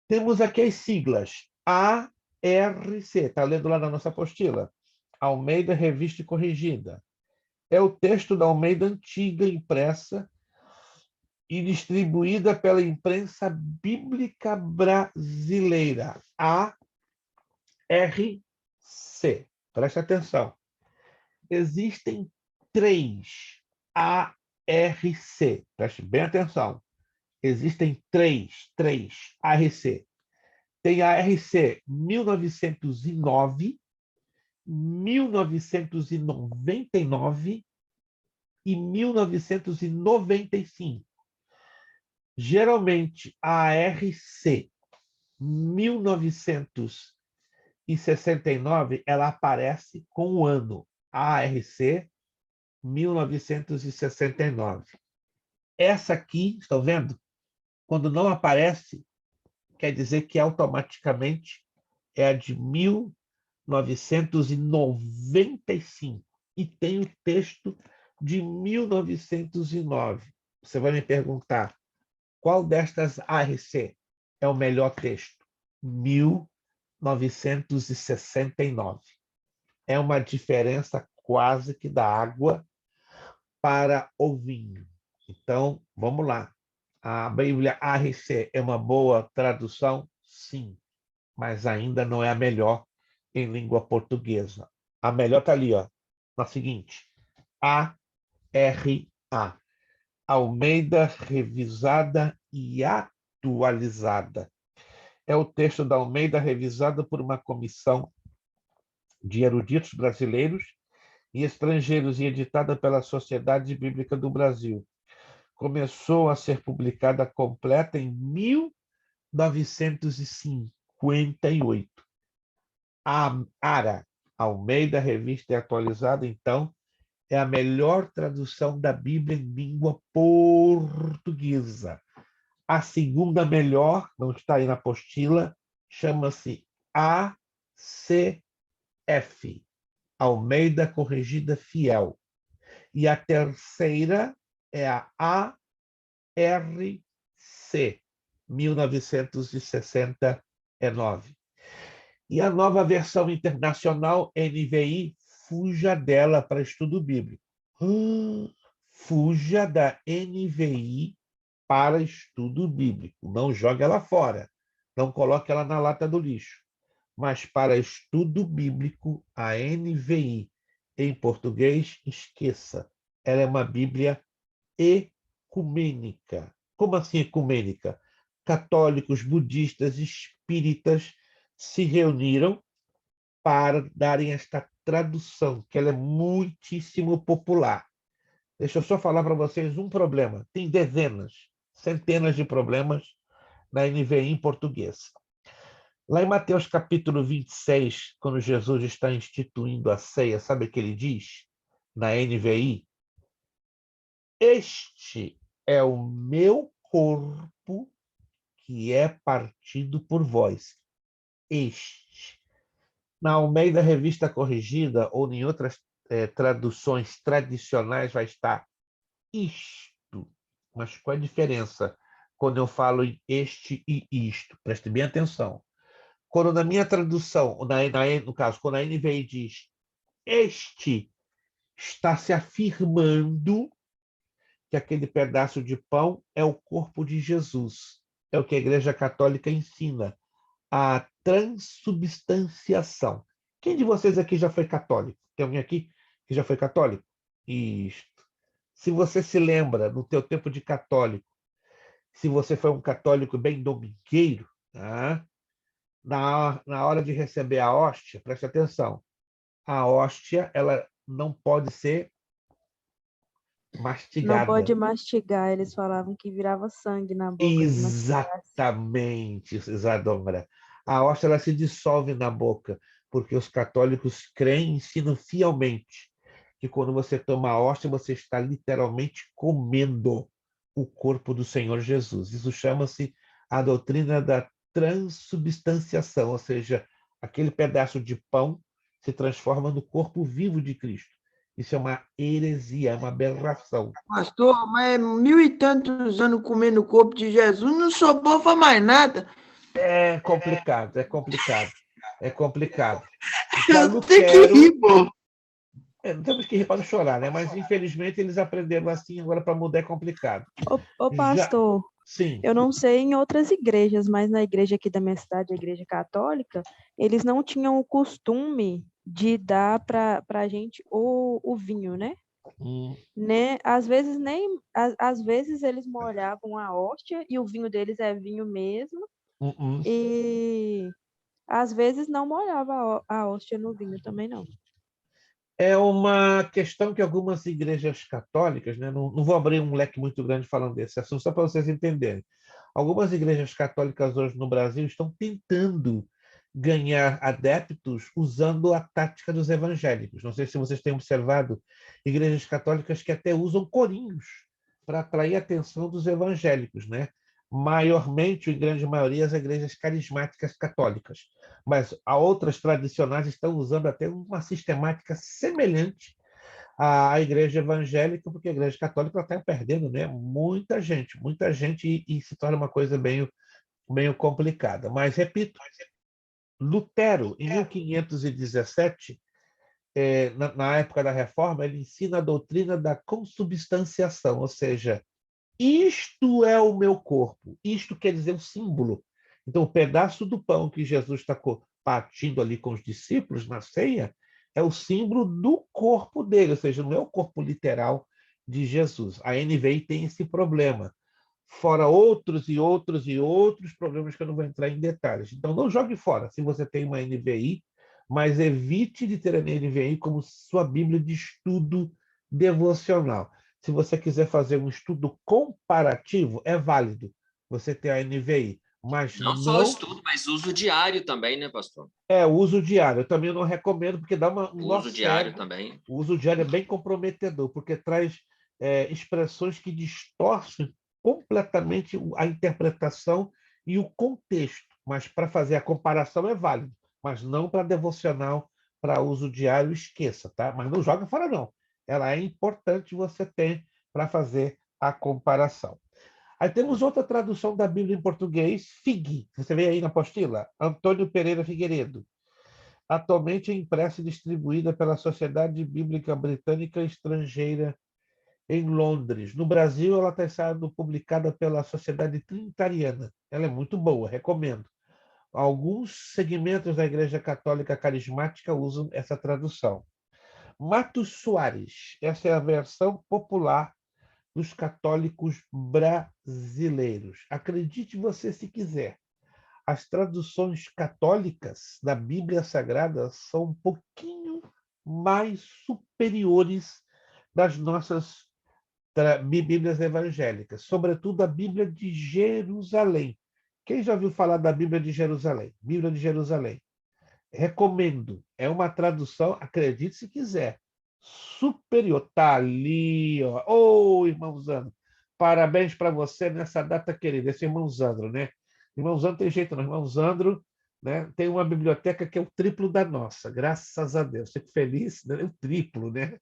Temos aqui as siglas ARC. Está lendo lá na nossa apostila? Almeida Revista e Corrigida. É o texto da Almeida Antiga, impressa e distribuída pela imprensa bíblica brasileira, ARC. Preste atenção. Existem 3 ARC. Preste bem atenção. Existem 3 ARC. Tem a ARC 1909, 1999 e 1995. Geralmente, a ARC 1969, ela aparece com o ano. A ARC 1969. Essa aqui, estão vendo? Quando não aparece, quer dizer que automaticamente é a de 1995. E tem o texto de 1909. Você vai me perguntar, qual destas ARC é o melhor texto? 1969. É uma diferença quase que da água para o vinho. Então, vamos lá. A Bíblia ARC é uma boa tradução? Sim, mas ainda não é a melhor em língua portuguesa. A melhor está ali, ó, na seguinte: ARA, Almeida Revisada e Atualizada. É o texto da Almeida revisado por uma comissão de eruditos brasileiros e estrangeiros e editada pela Sociedade Bíblica do Brasil. Começou a ser publicada completa em 1958. A ARA, Almeida Revista e Atualizada, então, é a melhor tradução da Bíblia em língua portuguesa. A segunda melhor, não está aí na apostila, chama-se ACF, Almeida Corrigida Fiel. E a terceira é a ARC, 1969. E a nova versão internacional, NVI, fuja dela para estudo bíblico. Fuja da NVI para estudo bíblico. Não jogue ela fora. Não coloque ela na lata do lixo. Mas para estudo bíblico, a NVI, em português, esqueça. Ela é uma Bíblia ecumênica. Como assim ecumênica? Católicos, budistas, espíritas se reuniram para darem esta tradução, que ela é muitíssimo popular. Deixa eu só falar para vocês um problema. Tem dezenas, centenas de problemas na NVI em português. Lá em Mateus capítulo 26, quando Jesus está instituindo a ceia, sabe o que ele diz na NVI? Este é o meu corpo que é partido por vós. Este. Na Almeida Revista Corrigida, ou em outras traduções tradicionais, vai estar isto. Mas qual é a diferença quando eu falo em este e isto? Preste bem atenção. Quando na minha tradução, no caso, quando a NVI diz este, está se afirmando que aquele pedaço de pão é o corpo de Jesus. É o que a Igreja Católica ensina, a transubstanciação. Quem de vocês aqui já foi católico? Tem alguém aqui que já foi católico? Isto. Se você se lembra, no teu tempo de católico, se você foi um católico bem domingueiro, tá? Na hora de receber a hóstia, preste atenção, a hóstia ela não pode ser Não mastigada. pode mastigar, eles falavam que virava sangue na boca se mastigasse. Exatamente, Isadora. A hóstia ela se dissolve na boca, porque os católicos creem e ensinam fielmente que quando você toma a hóstia, você está literalmente comendo o corpo do Senhor Jesus. Isso chama-se a doutrina da transubstanciação, ou seja, aquele pedaço de pão se transforma no corpo vivo de Cristo. Isso é uma heresia, é uma aberração. Pastor, mas 1000 e tantos anos comendo o corpo de Jesus, não sobrou para mais nada. É complicado, é complicado. É complicado. Já Tem que Lutero, rir, pô. não temos que rir para não chorar, né? Mas infelizmente eles aprenderam assim, agora para mudar é complicado. Ô Já, pastor, sim. eu não sei em outras igrejas, mas na igreja aqui da minha cidade, a igreja católica, eles não tinham o costume de dar para a gente o vinho, né? Né? Às vezes eles molhavam a hóstia e o vinho deles é vinho mesmo, e às vezes não molhava a hóstia no vinho também não. É uma questão que algumas igrejas católicas, né? Não vou abrir um leque muito grande falando desse assunto, só para vocês entenderem. Algumas igrejas católicas hoje no Brasil estão tentando ganhar adeptos usando a tática dos evangélicos. Não sei se vocês têm observado igrejas católicas que até usam corinhos para atrair a atenção dos evangélicos, né? Maiormente, em grande maioria, as igrejas carismáticas católicas. Mas há outras tradicionais estão usando até uma sistemática semelhante à igreja evangélica, porque a igreja católica está perdendo, né? Muita gente, e se torna uma coisa meio complicada. Mas, repito, Lutero, em 1517, na época da Reforma, ele ensina a doutrina da consubstanciação, ou seja, isto é o meu corpo. Isto quer dizer um símbolo. Então, o pedaço do pão que Jesus está partindo ali com os discípulos na ceia é o símbolo do corpo dele, ou seja, não é o corpo literal de Jesus. A NVI tem esse problema, fora outros e outros e outros problemas que eu não vou entrar em detalhes. Então, não jogue fora se você tem uma NVI, mas evite de ter a NVI como sua Bíblia de estudo devocional. Se você quiser fazer um estudo comparativo, é válido você ter a NVI, mas Não só o não estudo, mas uso diário também, né, pastor? é o uso diário. Eu também não recomendo, porque dá um O nó uso diário cego. também. O uso diário é bem comprometedor, porque traz expressões que distorcem completamente a interpretação e o contexto. Mas para fazer a comparação é válido, mas não para devocional, para uso diário, esqueça, tá? Mas não joga fora, não. Ela é importante você ter para fazer a comparação. Aí temos outra tradução da Bíblia em português, FIG. Você vê aí na apostila? Antônio Pereira Figueiredo. Atualmente é impressa e distribuída pela Sociedade Bíblica Britânica Estrangeira em Londres. No Brasil, ela está sendo publicada pela Sociedade Trinitariana. Ela é muito boa, recomendo. Alguns segmentos da Igreja Católica Carismática usam essa tradução. Matos Soares, essa é a versão popular dos católicos brasileiros. Acredite você se quiser, as traduções católicas da Bíblia Sagrada são um pouquinho mais superiores das nossas Bíblias evangélicas, sobretudo a Bíblia de Jerusalém. Quem já ouviu falar da Bíblia de Jerusalém? Bíblia de Jerusalém. Recomendo. É uma tradução, acredite se quiser, superior. Está ali, ó. Ô, irmão Zandro, parabéns para você nessa data querida, esse irmão Zandro, né? Irmão Zandro tem jeito, não. Irmão Zandro, né, tem uma biblioteca que é o triplo da nossa, graças a Deus. Fico feliz, né? O triplo, né?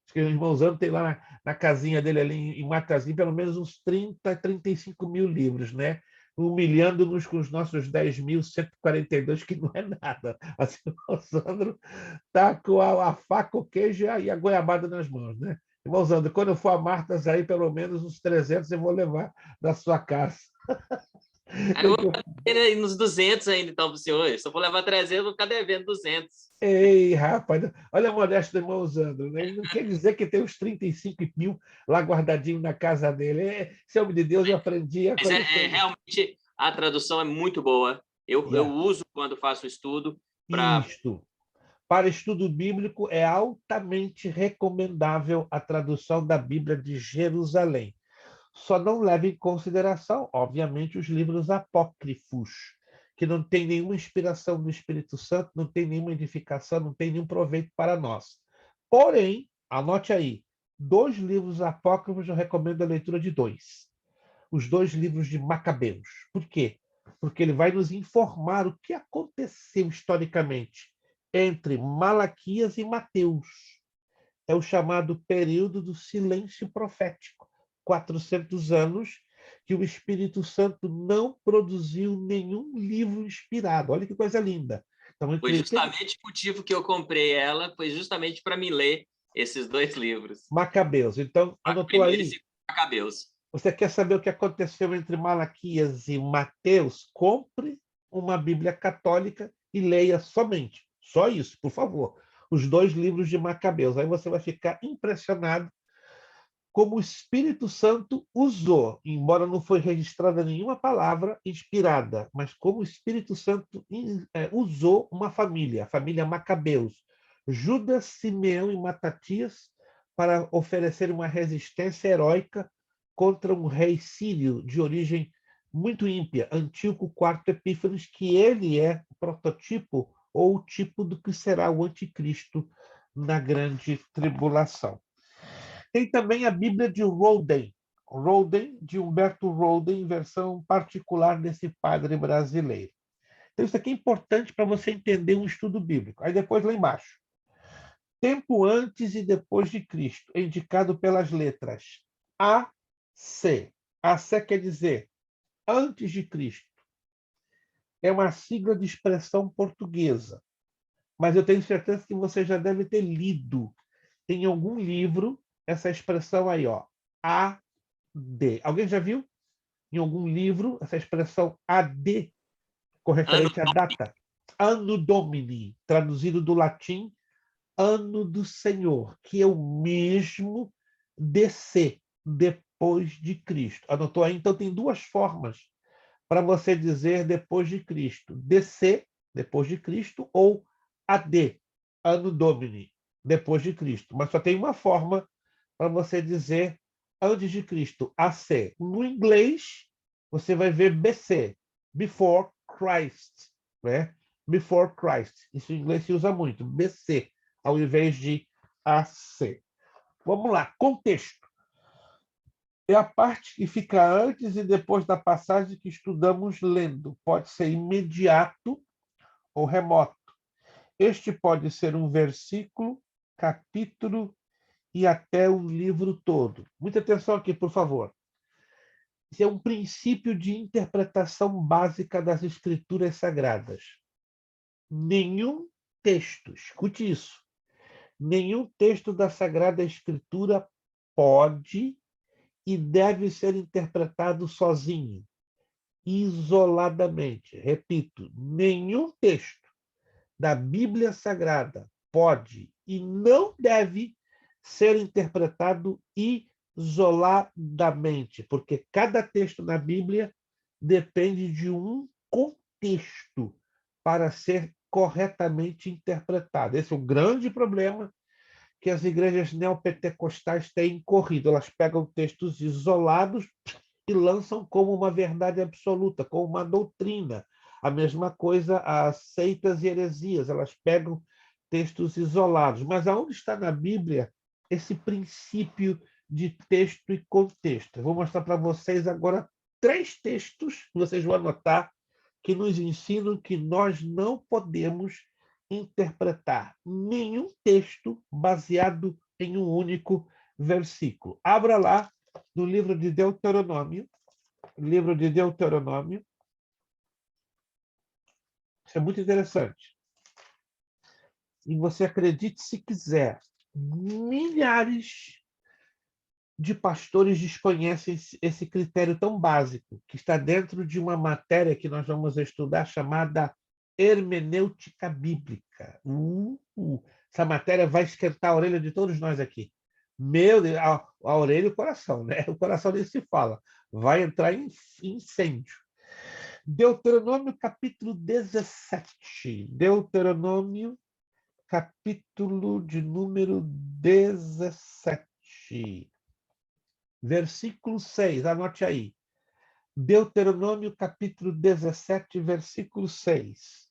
Acho que o irmão Zandro tem lá na casinha dele, ali em Matazinho, pelo menos uns 30, 35 mil livros, né? Humilhando-nos com os nossos 10.142, que não é nada. Assim, o Sandro está com a faca, o queijo e a goiabada nas mãos, né? Irmão Sandro, quando eu for a Martas, aí pelo menos uns 300 eu vou levar da sua casa. Eu vou ficar nos 200 ainda, então, para o senhor. Se eu for levar 300, eu vou ficar devendo 200. Ei, rapaz, olha a modéstia do irmão Sandro, né? Ele não quer dizer que tem uns 35 mil lá guardadinho na casa dele. Esse homem de Deus, eu aprendi a Mas conhecer. realmente a tradução é muito boa. Eu uso quando faço estudo para. Isto. Para estudo bíblico, é altamente recomendável a tradução da Bíblia de Jerusalém. Só não leve em consideração, obviamente, os livros apócrifos, que não tem nenhuma inspiração do Espírito Santo, não tem nenhuma edificação, não tem nenhum proveito para nós. Porém, anote aí, 2 livros apócrifos eu recomendo a leitura de 2. Os 2 livros de Macabeus. Por quê? Porque ele vai nos informar o que aconteceu historicamente entre Malaquias e Mateus. É o chamado período do silêncio profético. 400 anos que o Espírito Santo não produziu nenhum livro inspirado. Olha que coisa linda. Então, foi justamente o motivo que eu comprei ela, foi justamente para me ler esses 2 livros. Macabeus. Então, anotou aí? Macabeus. Você quer saber o que aconteceu entre Malaquias e Mateus? Compre uma Bíblia católica e leia somente. Só isso, por favor. Os 2 livros de Macabeus. Aí você vai ficar impressionado como o Espírito Santo usou, embora não foi registrada nenhuma palavra inspirada, mas como o Espírito Santo usou uma família, a família Macabeus, Judas, Simeão e Matatias, para oferecer uma resistência heróica contra um rei sírio de origem muito ímpia, Antíoco IV Epífanes, que ele é o prototipo ou o tipo do que será o anticristo na grande tribulação. Tem também a Bíblia de Roden, de Humberto Roden, versão particular desse padre brasileiro. Então, isso aqui é importante para você entender um estudo bíblico. Aí depois, lá embaixo. Tempo antes e depois de Cristo, indicado pelas letras AC. AC quer dizer antes de Cristo. É uma sigla de expressão portuguesa. Mas eu tenho certeza que você já deve ter lido em algum livro essa expressão aí, ó, AC. AD. Alguém já viu em algum livro essa expressão AD, com referente à data? Anno Domini, traduzido do latim ano do Senhor, que é o mesmo DC, depois de Cristo. Anotou aí? Então tem duas formas para você dizer depois de Cristo: DC, depois de Cristo, ou AD, Anno Domini, depois de Cristo. Mas só tem uma forma para você dizer antes de Cristo, AC. No inglês, você vai ver BC, Before Christ, né? Before Christ. Isso em inglês se usa muito, BC, ao invés de AC. Vamos lá, contexto. É a parte que fica antes e depois da passagem que estudamos lendo. Pode ser imediato ou remoto. Este pode ser um versículo, capítulo e até um livro todo. Muita atenção aqui, por favor. Isso é um princípio de interpretação básica das Escrituras Sagradas. Nenhum texto, escute isso, nenhum texto da Sagrada Escritura pode e deve ser interpretado sozinho, isoladamente. Repito, nenhum texto da Bíblia Sagrada pode e não deve ser interpretado isoladamente, porque cada texto na Bíblia depende de um contexto para ser corretamente interpretado. Esse é o grande problema que as igrejas neopentecostais têm corrido. Elas pegam textos isolados e lançam como uma verdade absoluta, como uma doutrina. A mesma coisa as seitas e heresias, elas pegam textos isolados. Mas aonde está na Bíblia esse princípio de texto e contexto? Eu vou mostrar para vocês agora 3 textos, que vocês vão anotar, que nos ensinam que nós não podemos interpretar nenhum texto baseado em um único versículo. Abra lá no livro de Deuteronômio. Livro de Deuteronômio. Isso é muito interessante. E você acredite se quiser, milhares de pastores desconhecem esse critério tão básico, que está dentro de uma matéria que nós vamos estudar chamada hermenêutica bíblica. Essa matéria vai esquentar a orelha de todos nós aqui. Meu Deus, a orelha e o coração, né? O coração nem se fala. Vai entrar em incêndio. Deuteronômio capítulo 17. Deuteronômio capítulo de número 17. Versículo 6, anote aí. Deuteronômio capítulo 17, versículo 6.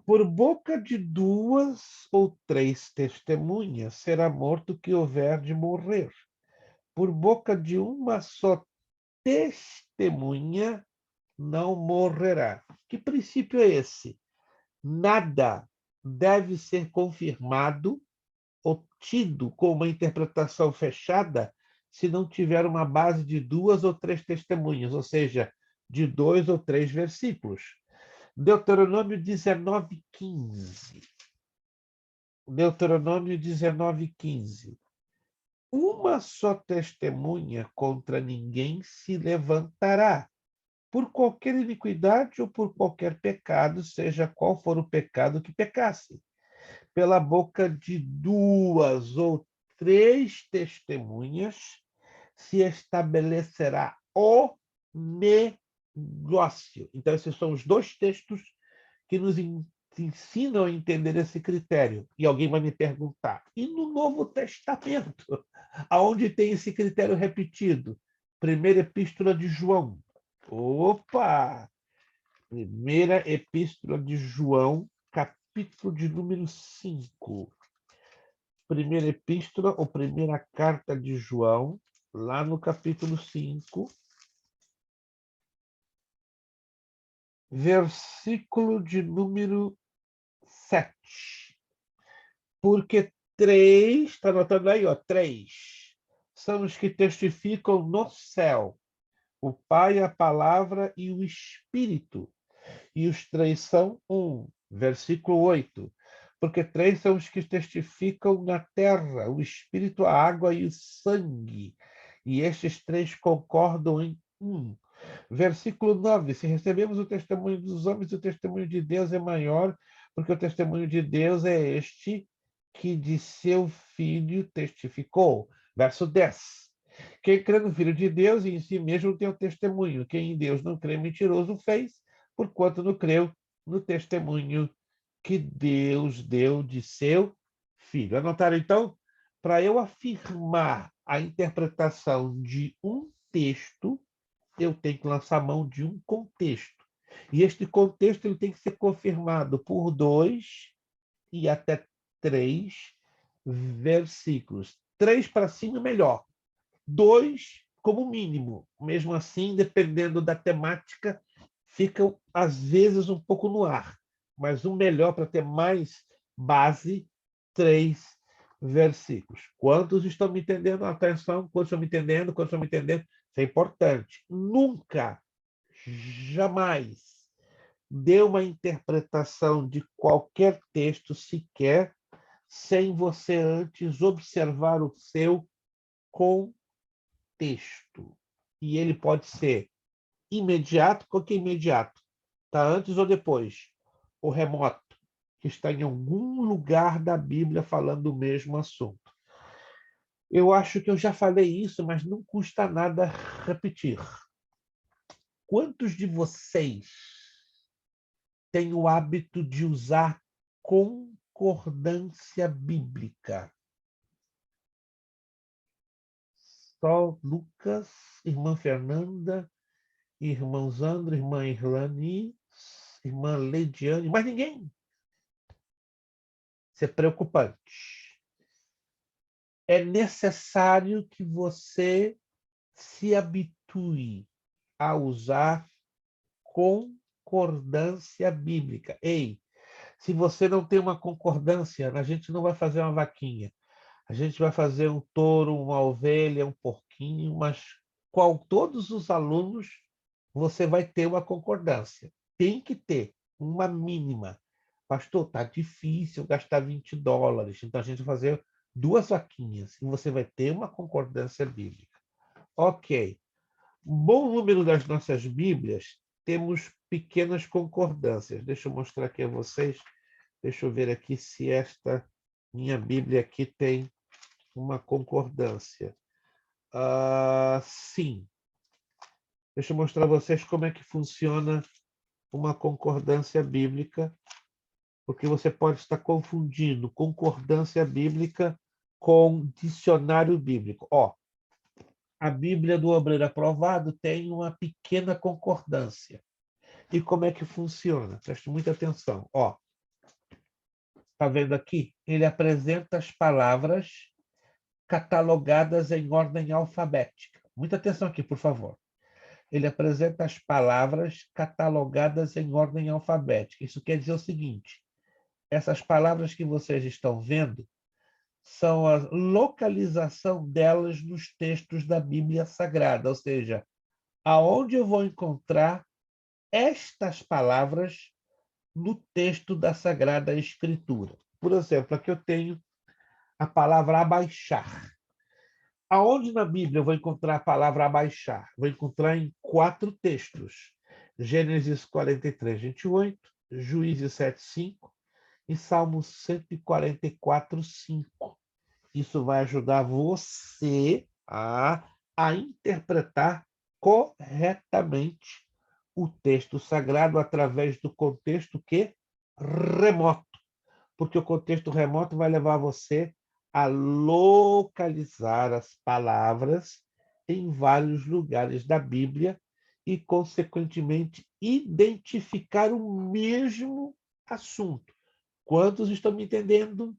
Por boca de 2 ou 3 testemunhas será morto o que houver de morrer. Por boca de uma só testemunha não morrerá. Que princípio é esse? Nada deve ser confirmado ou tido com uma interpretação fechada se não tiver uma base de 2 ou 3 testemunhas, ou seja, de 2 ou 3 versículos. Deuteronômio 19:15. Deuteronômio 19:15. Uma só testemunha contra ninguém se levantará, por qualquer iniquidade ou por qualquer pecado, seja qual for o pecado que pecasse. Pela boca de 2 ou 3 testemunhas se estabelecerá o negócio. Então, esses são os 2 textos que nos ensinam a entender esse critério. E alguém vai me perguntar, e no Novo Testamento? Aonde tem esse critério repetido? Primeira Epístola de João. Opa! Primeira Epístola de João, capítulo de número 5. Primeira Epístola ou Primeira Carta de João, lá no capítulo 5, versículo de número 7. Porque 3, está anotando aí, 3, são os que testificam no céu: o Pai, a Palavra e o Espírito. E os 3 são 1. Versículo 8. Porque 3 são os que testificam na terra: o Espírito, a água e o sangue. E estes três concordam em um. Versículo 9. Se recebemos o testemunho dos homens, o testemunho de Deus é maior, porque o testemunho de Deus é este que de seu Filho testificou. Verso 10. Quem crê no Filho de Deus e em si mesmo tem o testemunho. Quem em Deus não crê, mentiroso fez, porquanto não creu no testemunho que Deus deu de seu Filho. Anotaram, então? Para eu afirmar a interpretação de um texto, eu tenho que lançar mão de um contexto. E este contexto ele tem que ser confirmado por 2 e até 3 versículos. 3 para cima, melhor. 2 como mínimo. Mesmo assim, dependendo da temática, ficam, às vezes, um pouco no ar. Mas o melhor para ter mais base, 3 versículos. Quantos estão me entendendo? Atenção, quantos estão me entendendo? Quantos estão me entendendo? Isso é importante. Nunca, jamais, dê uma interpretação de qualquer texto sequer sem você antes observar o seu contexto. E ele pode ser imediato. Qual que é imediato? Está antes ou depois? O remoto, que está em algum lugar da Bíblia falando o mesmo assunto. Eu acho que eu já falei isso, mas não custa nada repetir. Quantos de vocês têm o hábito de usar concordância bíblica? Só Lucas, irmã Fernanda, irmão Zandro, irmã Irlani, irmã Leidiane, mais ninguém. Isso é preocupante. É necessário que você se habitue a usar concordância bíblica. Ei, se você não tem uma concordância, a gente não vai fazer uma vaquinha. A gente vai fazer um touro, uma ovelha, um porquinho, mas com todos os alunos você vai ter uma concordância. Tem que ter uma mínima. Pastor, tá difícil gastar $20. Então a gente vai fazer 2 vaquinhas e você vai ter uma concordância bíblica. Ok. Bom número das nossas Bíblias temos pequenas concordâncias. Deixa eu mostrar aqui a vocês. Deixa eu ver aqui se esta minha Bíblia aqui tem uma concordância. Sim. Deixa eu mostrar a vocês como é que funciona uma concordância bíblica, porque você pode estar confundindo concordância bíblica com dicionário bíblico. A Bíblia do Obreiro Aprovado tem uma pequena concordância. E como é que funciona? Preste muita atenção. Está vendo aqui? Ele apresenta as palavras catalogadas em ordem alfabética. Muita atenção aqui, por favor. Ele apresenta as palavras catalogadas em ordem alfabética. Isso quer dizer o seguinte: essas palavras que vocês estão vendo são a localização delas nos textos da Bíblia Sagrada, ou seja, aonde eu vou encontrar estas palavras no texto da Sagrada Escritura. Por exemplo, aqui eu tenho a palavra abaixar. Aonde na Bíblia eu vou encontrar a palavra abaixar? Vou encontrar em 4 textos. Gênesis 43, 28, Juízes 7, 5 e Salmos 144, 5. Isso vai ajudar você a interpretar corretamente o texto sagrado através do contexto remoto. Porque o contexto remoto vai levar você a localizar as palavras em vários lugares da Bíblia e, consequentemente, identificar o mesmo assunto. Quantos estão me entendendo?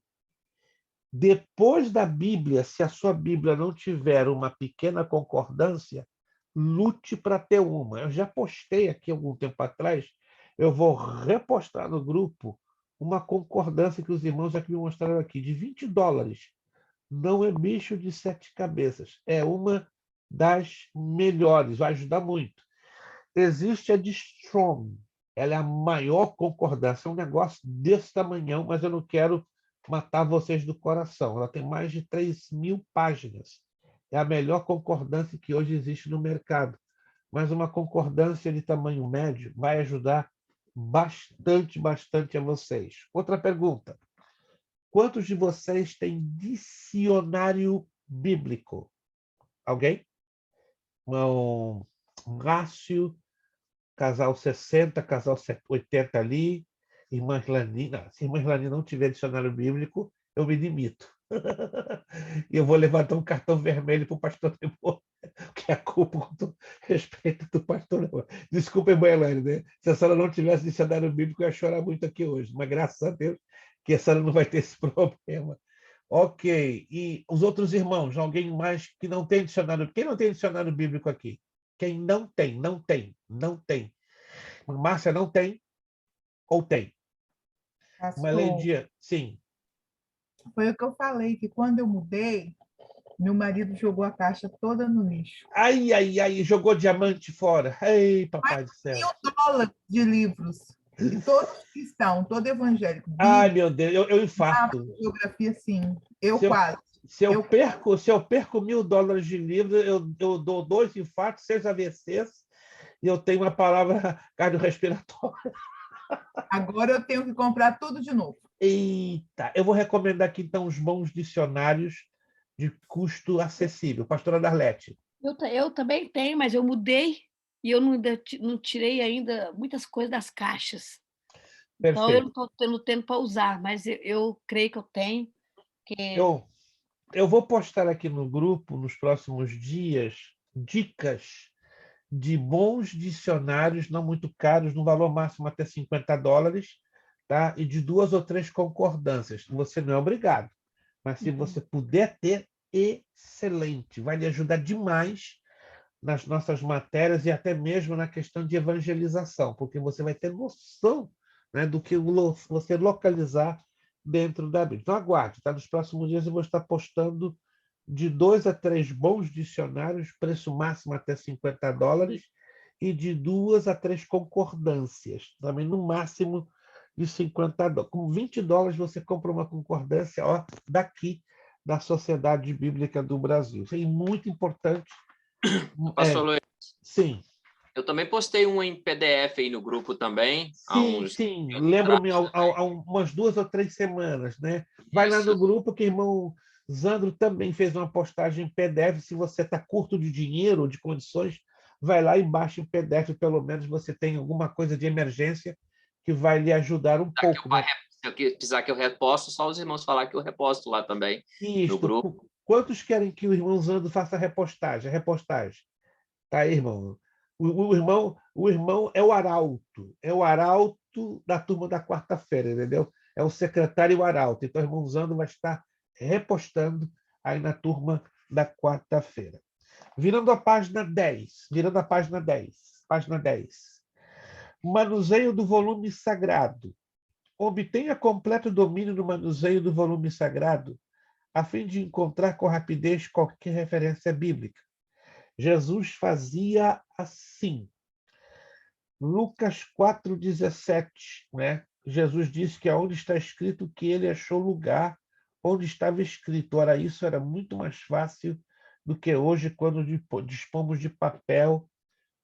Depois da Bíblia, se a sua Bíblia não tiver uma pequena concordância, lute para ter uma. Eu já postei aqui algum tempo atrás, eu vou repostar no grupo uma concordância que os irmãos já me mostraram aqui, de $20. Não é bicho de 7 cabeças. É uma das melhores, vai ajudar muito. Existe a de Strong. Ela é a maior concordância. É um negócio desse tamanhão, mas eu não quero matar vocês do coração. Ela tem mais de 3.000 páginas. É a melhor concordância que hoje existe no mercado. Mas uma concordância de tamanho médio vai ajudar bastante, bastante a vocês. Outra pergunta. Quantos de vocês têm dicionário bíblico? Alguém? Um Rácio, casal 60, casal 80 ali, irmã Lanina. Se a irmã Lanina não tiver dicionário bíblico, eu me demito. E eu vou levantar um cartão vermelho para o pastor Demônio, que é a culpa com todo respeito do pastor Demônio. Desculpa, irmã Elaine, né? Se a senhora não tivesse dicionário bíblico, eu ia chorar muito aqui hoje. Mas graças a Deus que a senhora não vai ter esse problema. Ok. E os outros irmãos, alguém mais que não tem dicionário? Quem não tem dicionário bíblico aqui? Quem não tem, não tem, não tem. Márcia não tem ou tem? Uma lei Pastor, de... Sim. foi o que eu falei, que quando eu mudei, meu marido jogou a caixa toda no lixo. Ai, ai, ai, jogou diamante fora. Ei, papai do céu. $1.000 de livros. E todos cristãos, todo evangélico. Ai, Bíblia, meu Deus, eu infarto. geografia, sim. Eu Se eu, quase. se eu perco $1.000 de livro, eu dou 2 infartos, 6 AVCs, e eu tenho uma palavra cardiorrespiratória. Agora eu tenho que comprar tudo de novo. Eita, eu vou recomendar aqui, então, os bons dicionários de custo acessível. Pastora Darlete. Eu também tenho, mas eu mudei e eu não tirei ainda muitas coisas das caixas. Então, eu não Perfeito. estou tendo tempo para usar, mas eu creio que eu tenho. Eu vou postar aqui no grupo, nos próximos dias, dicas de bons dicionários, não muito caros, no valor máximo até $50, tá? E de 2 ou 3 concordâncias. Você não é obrigado, mas se você puder ter, excelente. Vai lhe ajudar demais nas nossas matérias e até mesmo na questão de evangelização, porque você vai ter noção, né, do que você localizar dentro da Bíblia. Então, aguarde, tá? Nos próximos dias eu vou estar postando de 2 a 3 bons dicionários, preço máximo até $50, e de 2 a 3 concordâncias, também no máximo de $50. Com $20 você compra uma concordância, ó, daqui, da Sociedade Bíblica do Brasil. Isso é muito importante. Pastor Luiz, Sim. eu também postei um em PDF aí no grupo também. Sim. Lembro-me há umas 2 ou 3 semanas, né? Vai lá no grupo que o irmão Zandro também fez uma postagem em PDF. Se você está curto de dinheiro ou de condições, vai lá e baixa em PDF. Pelo menos você tem alguma coisa de emergência que vai lhe ajudar um pouco. Né? Se eu precisar que eu reposto, só os irmãos falar que eu reposto lá também no grupo. Quantos querem que o irmão Zandro faça a repostagem? Tá aí, irmão. O irmão é o arauto da turma da quarta-feira, entendeu? É o secretário e o arauto. Então, o irmão Zando vai estar repostando aí na turma da quarta-feira. Virando a página 10. Página 10. Manuseio do volume sagrado. Obtenha completo domínio do manuseio do volume sagrado, a fim de encontrar com rapidez qualquer referência bíblica. Jesus fazia assim. Lucas 4,17, né? Jesus disse que aonde está escrito que ele achou lugar onde estava escrito. Ora, isso era muito mais fácil do que hoje, quando dispomos de papel,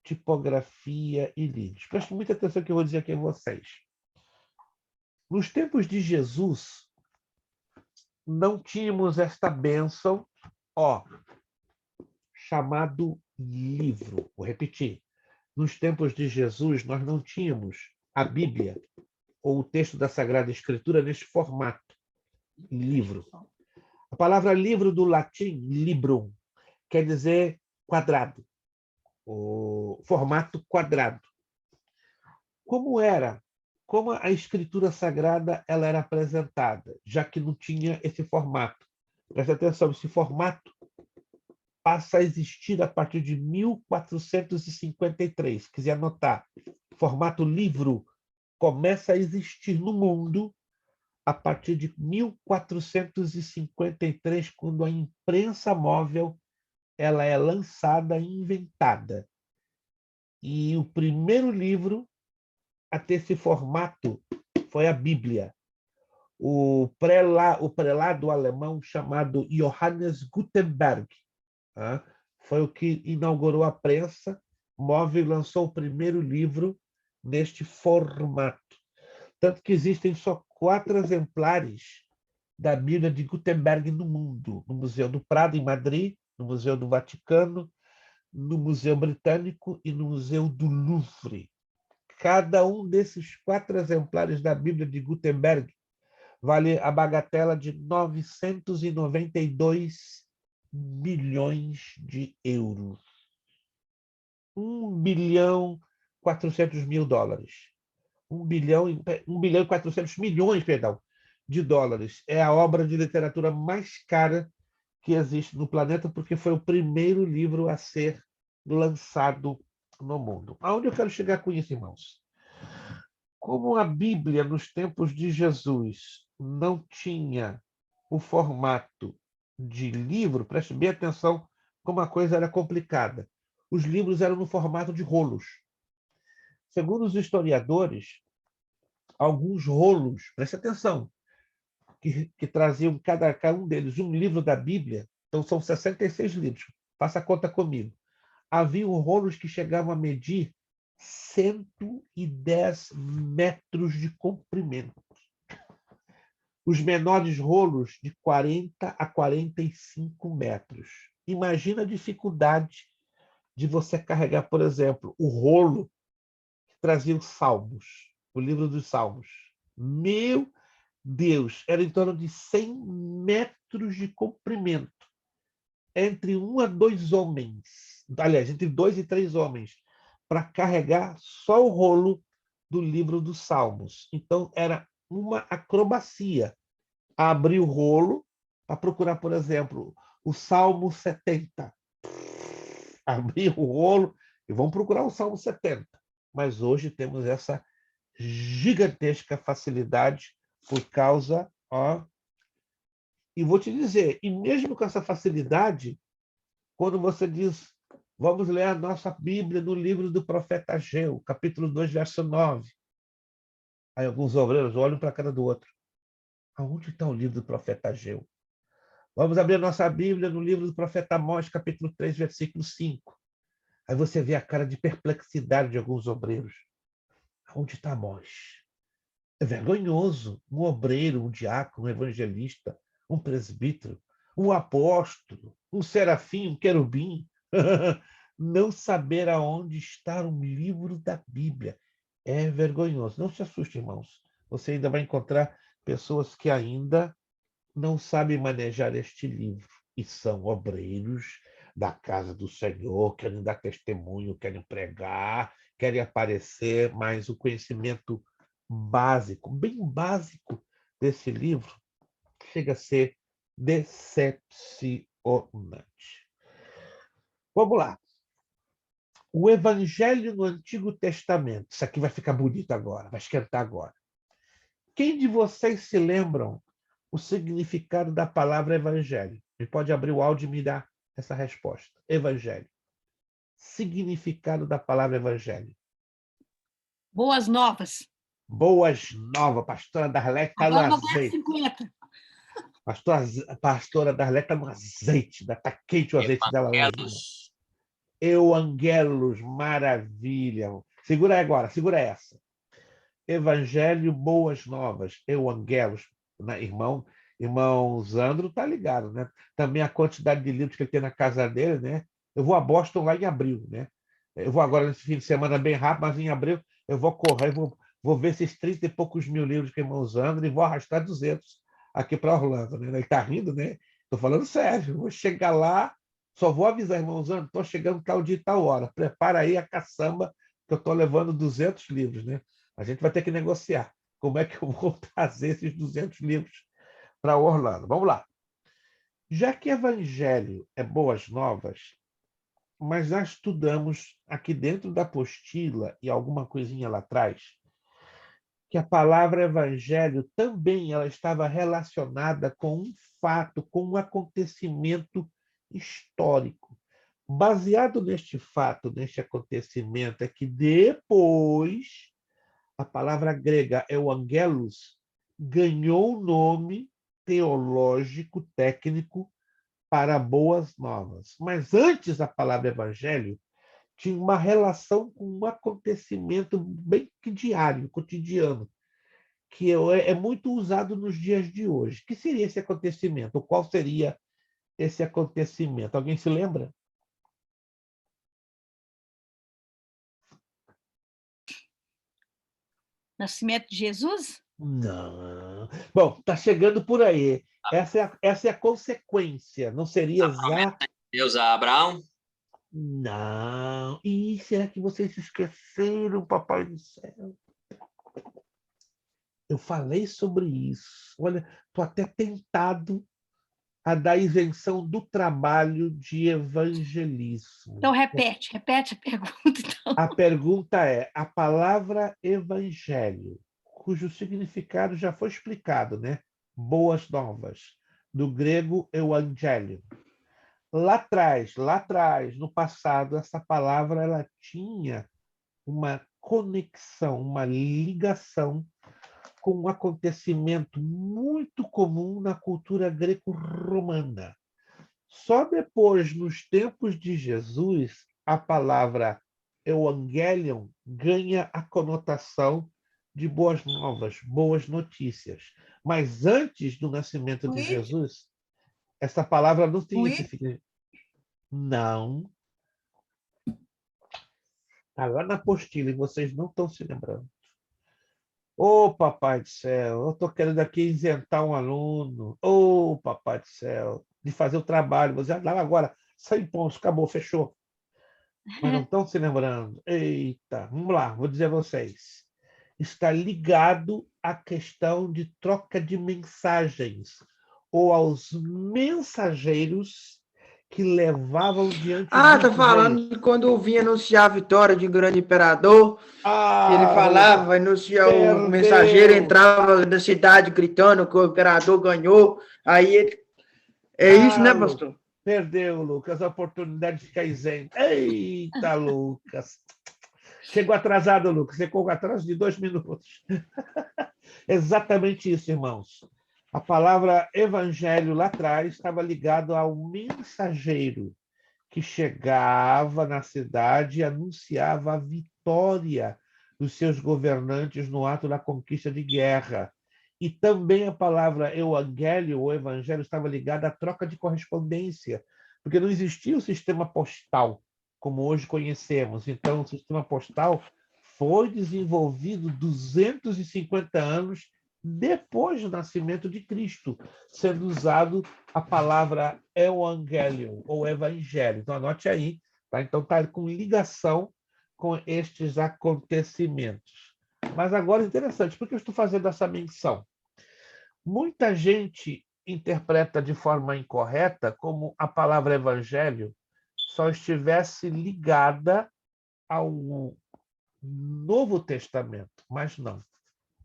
tipografia e livros. Preste muita atenção no que eu vou dizer aqui a vocês. Nos tempos de Jesus, não tínhamos esta bênção, chamado livro. Vou repetir. Nos tempos de Jesus, nós não tínhamos a Bíblia ou o texto da Sagrada Escritura neste formato, livro. A palavra livro do latim, librum, quer dizer quadrado, o formato quadrado. Como a Escritura Sagrada ela era apresentada, já que não tinha esse formato? Presta atenção, esse formato passa a existir a partir de 1453. Se quiser anotar, formato livro começa a existir no mundo a partir de 1453, quando a imprensa móvel ela é lançada e inventada. E o primeiro livro a ter esse formato foi a Bíblia. O prelado alemão chamado Johannes Gutenberg, Tá? Foi o que inaugurou a prensa móvel e lançou o primeiro livro neste formato. Tanto que existem só 4 exemplares da Bíblia de Gutenberg no mundo, no Museu do Prado, em Madrid, no Museu do Vaticano, no Museu Britânico e no Museu do Louvre. Cada um desses 4 exemplares da Bíblia de Gutenberg vale a bagatela de 992 milhões de euros. 1 bilhão 400 mil dólares. 1 bilhão e 400 milhões, perdão, de dólares. É a obra de literatura mais cara que existe no planeta, porque foi o primeiro livro a ser lançado no mundo. Aonde eu quero chegar com isso, irmãos? Como a Bíblia, nos tempos de Jesus, não tinha o formato de livro, preste bem atenção como a coisa era complicada. Os livros eram no formato de rolos. Segundo os historiadores, alguns rolos, preste atenção, que traziam cada um deles um livro da Bíblia, então são 66 livros, faça a conta comigo. Havia rolos que chegavam a medir 110 metros de comprimento. Os menores rolos de 40 a 45 metros. Imagina a dificuldade de você carregar, por exemplo, o rolo que trazia os Salmos, o livro dos Salmos. Meu Deus, era em torno de 100 metros de comprimento. Entre 1 a 2 homens, aliás, entre 2 e 3 homens, para carregar só o rolo do livro dos Salmos. Então, era uma acrobacia. Abrir o rolo para procurar, por exemplo, o Salmo 70. Abrir o rolo e vamos procurar o Salmo 70. Mas hoje temos essa gigantesca facilidade por causa, e vou te dizer, e mesmo com essa facilidade, quando você diz, vamos ler a nossa Bíblia no livro do profeta Ageu, capítulo 2, verso 9. Aí alguns obreiros olham para a cara do outro. Aonde está o livro do profeta Ageu? Vamos abrir a nossa Bíblia no livro do profeta Amós, capítulo 3, versículo 5. Aí você vê a cara de perplexidade de alguns obreiros. Aonde está Amós? É vergonhoso um obreiro, um diácono, um evangelista, um presbítero, um apóstolo, um serafim, um querubim, não saber aonde está um livro da Bíblia. É vergonhoso. Não se assuste, irmãos. Você ainda vai encontrar pessoas que ainda não sabem manejar este livro e são obreiros da casa do Senhor, querem dar testemunho, querem pregar, querem aparecer, mas o conhecimento básico, bem básico desse livro, chega a ser decepcionante. Vamos lá. O Evangelho no Antigo Testamento. Isso aqui vai ficar bonito agora, vai esquentar agora. Quem de vocês se lembram o significado da palavra Evangelho? Ele pode abrir o áudio e me dar essa resposta. Evangelho. Significado da palavra Evangelho. Boas novas. Boas novas, pastora Darlete está no azeite. 50. Pastora Darlete está no azeite, está quente o azeite dela hoje. Euangelos, maravilha. Segura aí agora, segura essa. Evangelho, boas novas. Euangelos, né, irmão Zandro tá ligado, né? Também a quantidade de livros que ele tem na casa dele, né? Eu vou a Boston lá em abril, né? Eu vou agora nesse fim de semana bem rápido, mas em abril eu vou correr, vou ver esses 30 e poucos mil livros que o irmão Zandro e vou arrastar 200 aqui para Orlando, né? Ele tá rindo, né? Tô falando sério. Vou chegar lá, só vou avisar, irmão Zandro, tô chegando tal dia e tal hora. Prepara aí a caçamba que eu tô levando 200 livros, né? A gente vai ter que negociar. Como é que eu vou trazer esses 200 livros para Orlando? Vamos lá. Já que Evangelho é boas novas, mas já estudamos aqui dentro da apostila e alguma coisinha lá atrás, que a palavra Evangelho também ela estava relacionada com um fato, com um acontecimento histórico. Baseado neste fato, neste acontecimento, é que depois a palavra grega euangelos ganhou o nome teológico, técnico, para boas novas. Mas antes a palavra evangelho tinha uma relação com um acontecimento bem que diário, cotidiano, que é muito usado nos dias de hoje. O que seria esse acontecimento? Qual seria esse acontecimento? Alguém se lembra? Nascimento de Jesus? Não. Bom, está chegando por aí. Essa é a consequência. Não seria exato. Deus a Abraão? Não. Ih, será que vocês esqueceram, papai do céu? Eu falei sobre isso. Olha, estou até tentado a dar isenção do trabalho de evangelismo. Então, repete a pergunta. Então. A pergunta é: a palavra evangelho, cujo significado já foi explicado, né? Boas novas, do grego evangelho. Lá atrás, no passado, essa palavra ela tinha uma conexão, uma ligação com um acontecimento muito comum na cultura greco-romana. Só depois, nos tempos de Jesus, a palavra evangelion ganha a conotação de boas novas, boas notícias. Mas antes do nascimento de Jesus, essa palavra não tinha esse significado. Não. Está lá na apostila e vocês não estão se lembrando. Ô, papai do céu, eu estou querendo aqui isentar um aluno. Ô, papai do céu, de fazer o trabalho. Você já agora 100 pontos, acabou, fechou. Mas não estão se lembrando. Eita, vamos lá, vou dizer a vocês. Está ligado à questão de troca de mensagens ou aos mensageiros que levavam diante tá falando de quando vinha anunciar a vitória de um grande imperador, que ele falava, anunciar o mensageiro entrava na cidade gritando que o imperador ganhou, aí isso, né, pastor? Perdeu, Lucas, a oportunidade de ficar isento. Eita, Lucas. Chegou atrasado, Lucas. Você ficou atrás de 2 minutos. Exatamente isso, irmãos. A palavra evangelho lá atrás estava ligado ao mensageiro que chegava na cidade e anunciava a vitória dos seus governantes no ato da conquista de guerra. E também a palavra evangelho, ou evangelho, estava ligada à troca de correspondência, porque não existia o sistema postal como hoje conhecemos. Então, o sistema postal foi desenvolvido 250 anos depois do nascimento de Cristo, sendo usado a palavra evangelion, ou evangelho. Então, anote aí. Tá? Então, está com ligação com estes acontecimentos. Mas agora, interessante, por que eu estou fazendo essa menção? Muita gente interpreta de forma incorreta como a palavra evangelho só estivesse ligada ao Novo Testamento, mas não.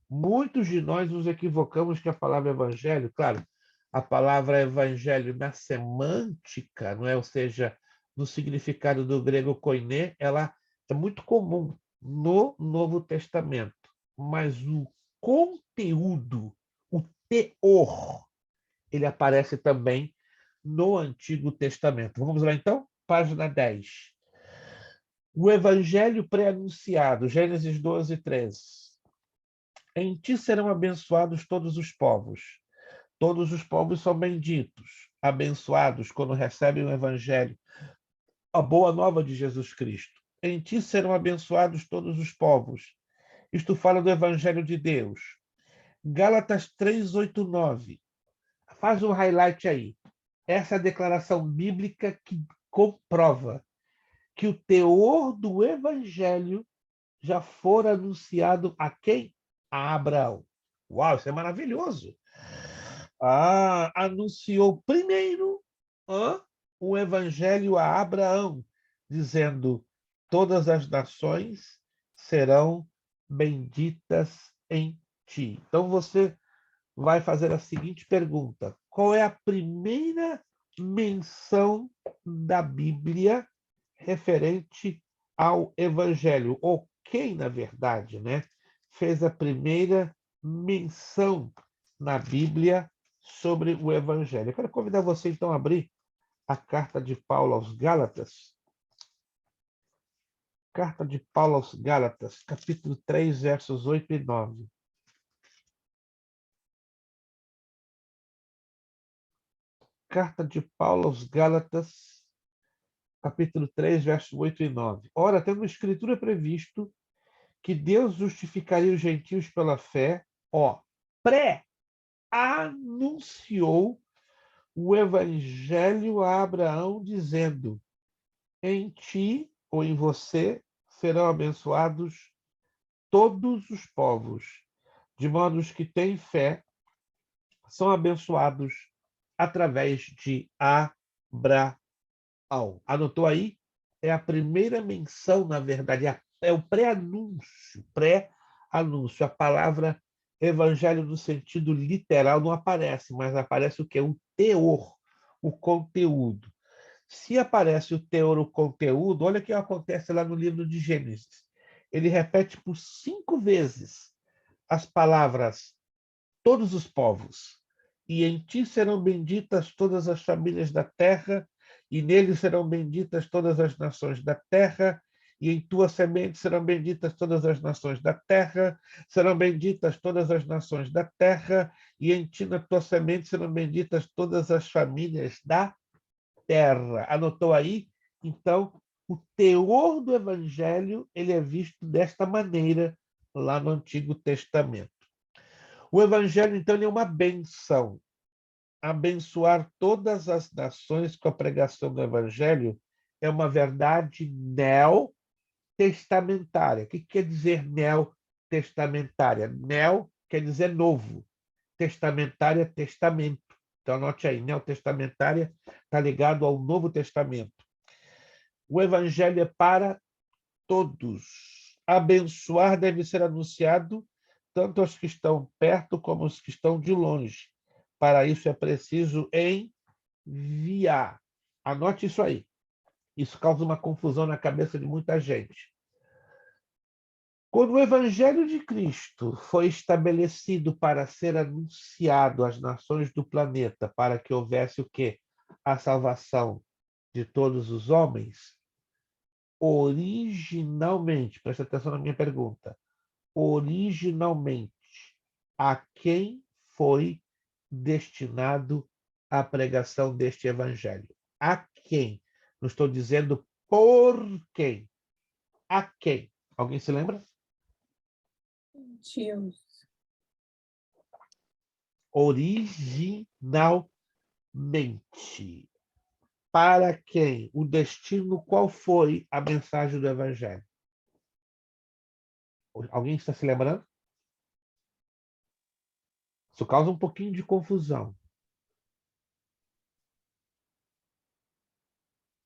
Muitos de nós nos equivocamos que a palavra evangelho, claro, a palavra evangelho na semântica, não é? Ou seja, no significado do grego koiné, ela é muito comum no Novo Testamento, mas o conteúdo, o teor, ele aparece também no Antigo Testamento. Vamos lá, então? Página 10. O evangelho pré-anunciado, Gênesis 12, 13. Em ti serão abençoados todos os povos. Todos os povos são benditos, abençoados quando recebem o evangelho, a boa nova de Jesus Cristo. Em ti serão abençoados todos os povos. Isto fala do evangelho de Deus. Gálatas 3, 8, 9. Faz um highlight aí. Essa é a declaração bíblica que comprova que o teor do evangelho já fora anunciado a quem? A Abraão. Uau, isso é maravilhoso. Anunciou primeiro o evangelho a Abraão, dizendo: todas as nações serão benditas em ti. Então você vai fazer a seguinte pergunta: qual é a primeira menção da Bíblia referente ao evangelho? Ou quem, na verdade, né, fez a primeira menção na Bíblia sobre o evangelho? Eu quero convidar vocês então a abrir a carta de Paulo aos Gálatas. Carta de Paulo aos Gálatas, capítulo 3, versos 8 e 9. Carta de Paulo aos Gálatas, capítulo 3, versos 8 e 9. Ora, tendo escritura previsto que Deus justificaria os gentios pela fé, pré-anunciou o evangelho a Abraão, dizendo: em ti ou em você serão abençoados todos os povos, de modo que têm fé são abençoados através de Abraão. Anotou aí? É a primeira menção, na verdade, é o pré-anúncio. Pré-anúncio. A palavra evangelho no sentido literal não aparece, mas aparece o quê? O teor, o conteúdo. Se aparece o teor, o conteúdo, olha o que acontece lá no livro de Gênesis. Ele repete por 5 vezes as palavras todos os povos. E em ti serão benditas todas as famílias da terra, e nele serão benditas todas as nações da terra, e em tua semente serão benditas todas as nações da terra, serão benditas todas as nações da terra, e em ti, na tua semente, serão benditas todas as famílias da terra. Anotou aí? Então, o teor do evangelho ele é visto desta maneira lá no Antigo Testamento. O evangelho, então, é uma benção. Abençoar todas as nações com a pregação do evangelho é uma verdade neotestamentária. O que quer dizer neotestamentária? Neo quer dizer novo. Testamentária, testamento. Então, anote aí, neotestamentária está ligado ao Novo Testamento. O evangelho é para todos. Abençoar deve ser anunciado tanto aos que estão perto como aos que estão de longe. Para isso é preciso enviar. Anote isso aí. Isso causa uma confusão na cabeça de muita gente. Quando o Evangelho de Cristo foi estabelecido para ser anunciado às nações do planeta, para que houvesse o quê? A salvação de todos os homens, originalmente, presta atenção na minha pergunta, originalmente, a quem foi destinado a pregação deste evangelho? A quem? Não estou dizendo por quem. A quem? Alguém se lembra? Deus. Originalmente. Para quem? O destino, qual foi a mensagem do evangelho? Alguém está se lembrando? Isso causa um pouquinho de confusão.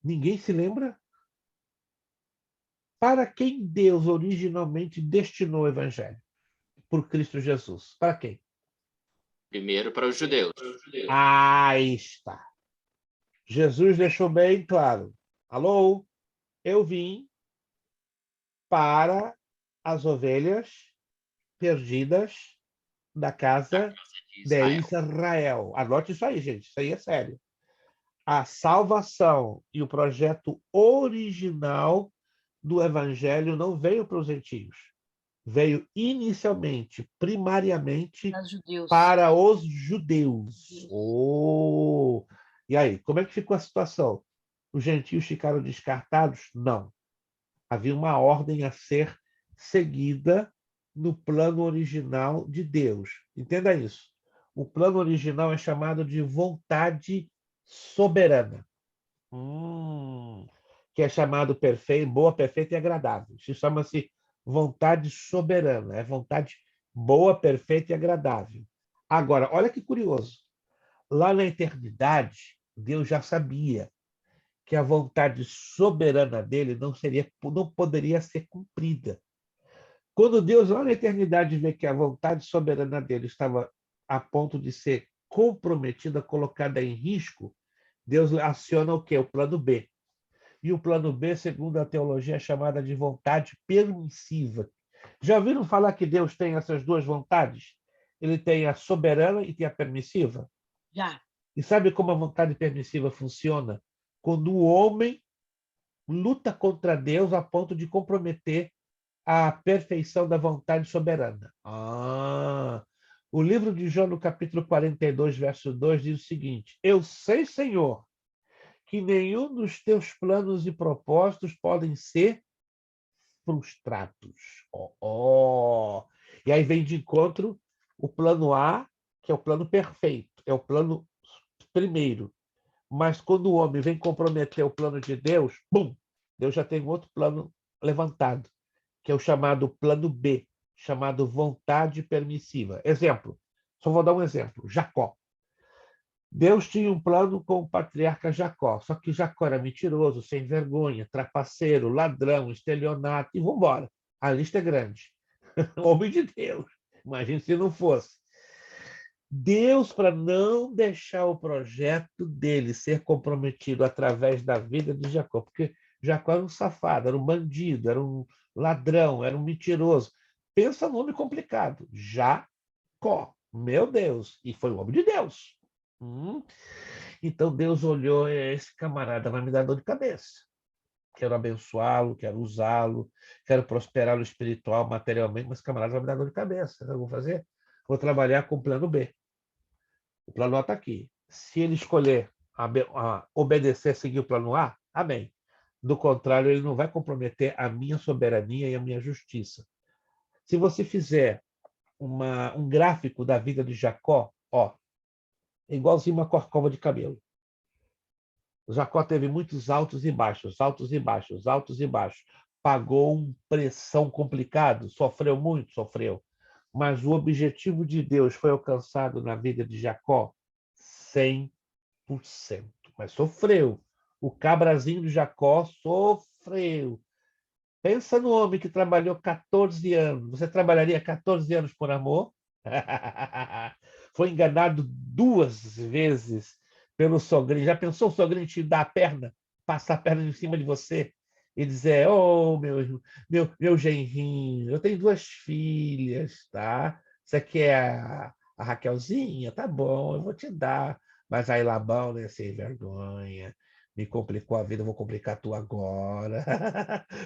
Ninguém se lembra? Para quem Deus originalmente destinou o evangelho? Por Cristo Jesus. Para quem? Primeiro para os judeus. Aí está. Jesus deixou bem claro. Alô? Eu vim para as ovelhas perdidas da casa de Israel. Anote isso aí, gente. Isso aí é sério. A salvação e o projeto original do evangelho não veio para os gentios. Veio inicialmente, primariamente, para os judeus. Oh! E aí, como é que ficou a situação? Os gentios ficaram descartados? Não. Havia uma ordem a ser seguida no plano original de Deus. Entenda isso. O plano original é chamado de vontade soberana. Que é chamado perfeito, boa, perfeita e agradável. Isso chama-se vontade soberana. É vontade boa, perfeita e agradável. Agora, olha que curioso. Lá na eternidade, Deus já sabia que a vontade soberana dele não poderia ser cumprida. Quando Deus, lá na eternidade, vê que a vontade soberana dele estava a ponto de ser comprometida, colocada em risco, Deus aciona o quê? O plano B. E o plano B, segundo a teologia, é chamada de vontade permissiva. Já ouviram falar que Deus tem essas duas vontades? Ele tem a soberana e tem a permissiva? Já. E sabe como a vontade permissiva funciona? quando o homem luta contra Deus a ponto de comprometer a perfeição da vontade soberana. O livro de Jó, no capítulo 42, verso 2, diz o seguinte: Eu sei, Senhor, que nenhum dos teus planos e propósitos podem ser frustrados. E aí vem de encontro o plano A, que é o plano perfeito, é o plano primeiro. Mas quando o homem vem comprometer o plano de Deus, bum, Deus já tem um outro plano levantado, que é o chamado plano B, chamado vontade permissiva. Exemplo, só vou dar um exemplo, Jacó. Deus tinha um plano com o patriarca Jacó, só que Jacó era mentiroso, sem vergonha, trapaceiro, ladrão, estelionato, e vamos embora. A lista é grande. Homem de Deus. Imagine se não fosse. Deus, para não deixar o projeto dele ser comprometido através da vida de Jacó, porque Jacó era um safado, era um bandido, era um ladrão, era um mentiroso. Pensa no nome complicado. Jacó. Meu Deus. E foi um homem de Deus. Então Deus olhou, esse camarada vai me dar dor de cabeça. Quero abençoá-lo, quero usá-lo, quero prosperá-lo espiritual, materialmente, mas esse camarada vai me dar dor de cabeça. O que eu vou fazer? Vou trabalhar com o plano B. O plano A está aqui. Se ele escolher obedecer, seguir o plano A, amém. Do contrário, ele não vai comprometer a minha soberania e a minha justiça. Se você fizer um gráfico da vida de Jacó, é igualzinho uma corcova de cabelo. Jacó teve muitos altos e baixos, altos e baixos, altos e baixos. Pagou um pressão complicado, sofreu muito, sofreu. Mas o objetivo de Deus foi alcançado na vida de Jacó 100%. Mas sofreu. O cabrazinho de Jacó sofreu. Pensa no homem que trabalhou 14 anos. Você trabalharia 14 anos por amor? Foi enganado 2 vezes pelo sogrinho. Já pensou o sogrinho te dar a perna, passar a perna em cima de você e dizer: meu genrinho, eu tenho 2 filhas, tá? Você quer a Raquelzinha? Tá bom, eu vou te dar. Mas aí Labão, né, sem vergonha, me complicou a vida, eu vou complicar a tua agora.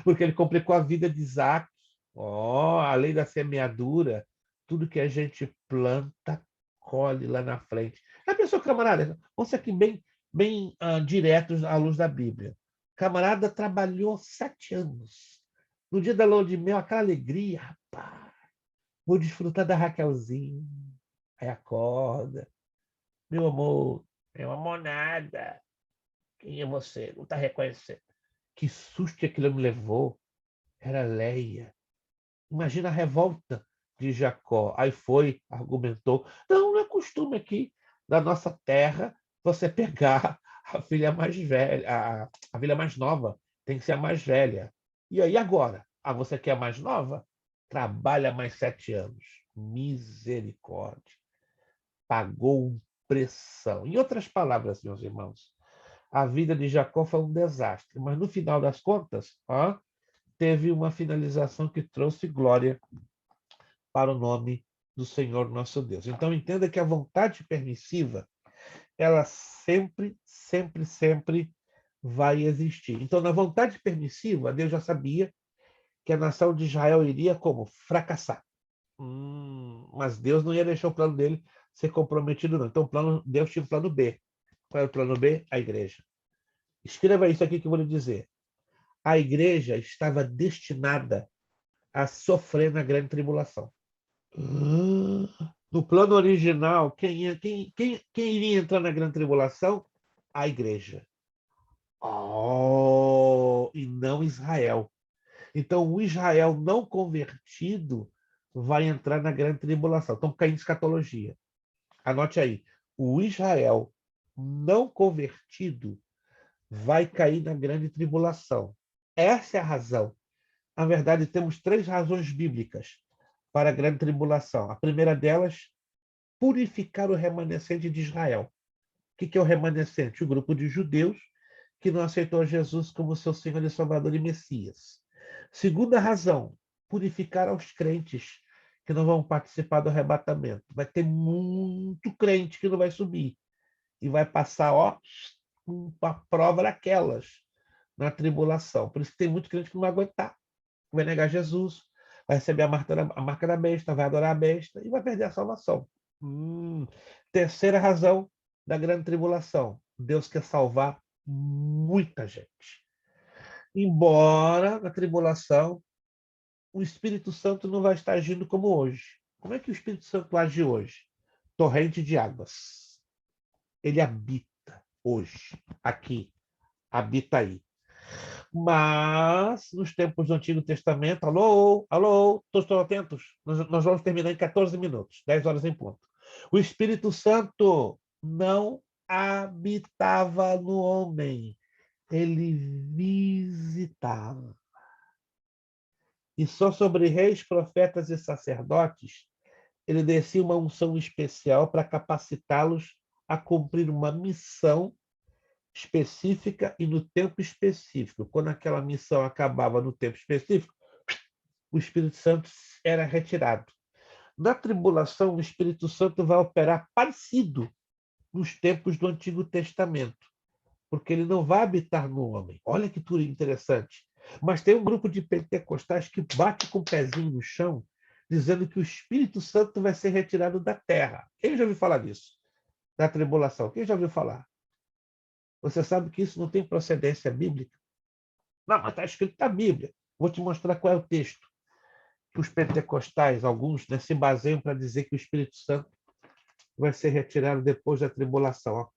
Porque ele complicou a vida de Isaac. A lei da semeadura, tudo que a gente planta, colhe lá na frente. A pessoa, camarada, vamos ser aqui bem diretos à luz da Bíblia. Camarada trabalhou 7 anos. No dia da lua de mel, aquela alegria, rapaz. Vou desfrutar da Raquelzinha. Aí acorda. Meu amor nada. Quem é você? Não está reconhecendo. Que susto que aquilo me levou. Era Leia. Imagina a revolta de Jacó. Aí foi, argumentou. Não é costume aqui da nossa terra você pegar a filha mais velha, a filha mais nova. Tem que ser a mais velha. E aí agora? Você quer a mais nova? Trabalha mais 7 anos. Misericórdia. Pagou pressão. Em outras palavras, meus irmãos, a vida de Jacó foi um desastre, mas no final das contas, teve uma finalização que trouxe glória para o nome do Senhor nosso Deus. Então entenda que a vontade permissiva, ela sempre, sempre, sempre vai existir. Então na vontade permissiva, Deus já sabia que a nação de Israel iria como? Fracassar. Mas Deus não ia deixar o plano dele ser comprometido, não. Então Deus tinha um plano B. Qual era o plano B? A igreja. Escreva isso aqui que eu vou lhe dizer. A igreja estava destinada a sofrer na grande tribulação. No plano original, quem iria entrar na grande tribulação? A igreja. E não Israel. Então, o Israel não convertido vai entrar na grande tribulação. Estamos caindo em escatologia. Anote aí. O Israel não convertido vai cair na grande tribulação. Essa é a razão. Na verdade, temos 3 razões bíblicas para a grande tribulação. A primeira delas, purificar o remanescente de Israel. O que é o remanescente? O grupo de judeus que não aceitou Jesus como seu Senhor e Salvador e Messias. Segunda razão, purificar aos crentes que não vão participar do arrebatamento. Vai ter muito crente que não vai subir. E vai passar, uma prova daquelas na tribulação. Por isso que tem muito crente que não vai aguentar. Vai negar Jesus, vai receber a marca da besta, vai adorar a besta e vai perder a salvação. Terceira razão da grande tribulação. Deus quer salvar muita gente. Embora na tribulação o Espírito Santo não vai estar agindo como hoje. Como é que o Espírito Santo age hoje? Torrente de águas. Ele habita hoje, aqui, habita aí. Mas, nos tempos do Antigo Testamento, alô, todos estão atentos? Nós vamos terminar em 14 minutos, 10 horas em ponto. O Espírito Santo não habitava no homem, ele visitava. E só sobre reis, profetas e sacerdotes, ele descia uma unção especial para capacitá-los a cumprir uma missão específica e no tempo específico. Quando aquela missão acabava no tempo específico, o Espírito Santo era retirado. Na tribulação, o Espírito Santo vai operar parecido nos tempos do Antigo Testamento, porque ele não vai habitar no homem. Olha que tudo interessante. Mas tem um grupo de pentecostais que bate com o pezinho no chão, dizendo que o Espírito Santo vai ser retirado da terra. Quem já ouviu falar disso? Da tribulação. Quem já ouviu falar? Você sabe que isso não tem procedência bíblica? Não, mas está escrito na Bíblia. Vou te mostrar qual é o texto. Os pentecostais, alguns, né, se baseiam para dizer que o Espírito Santo vai ser retirado depois da tribulação.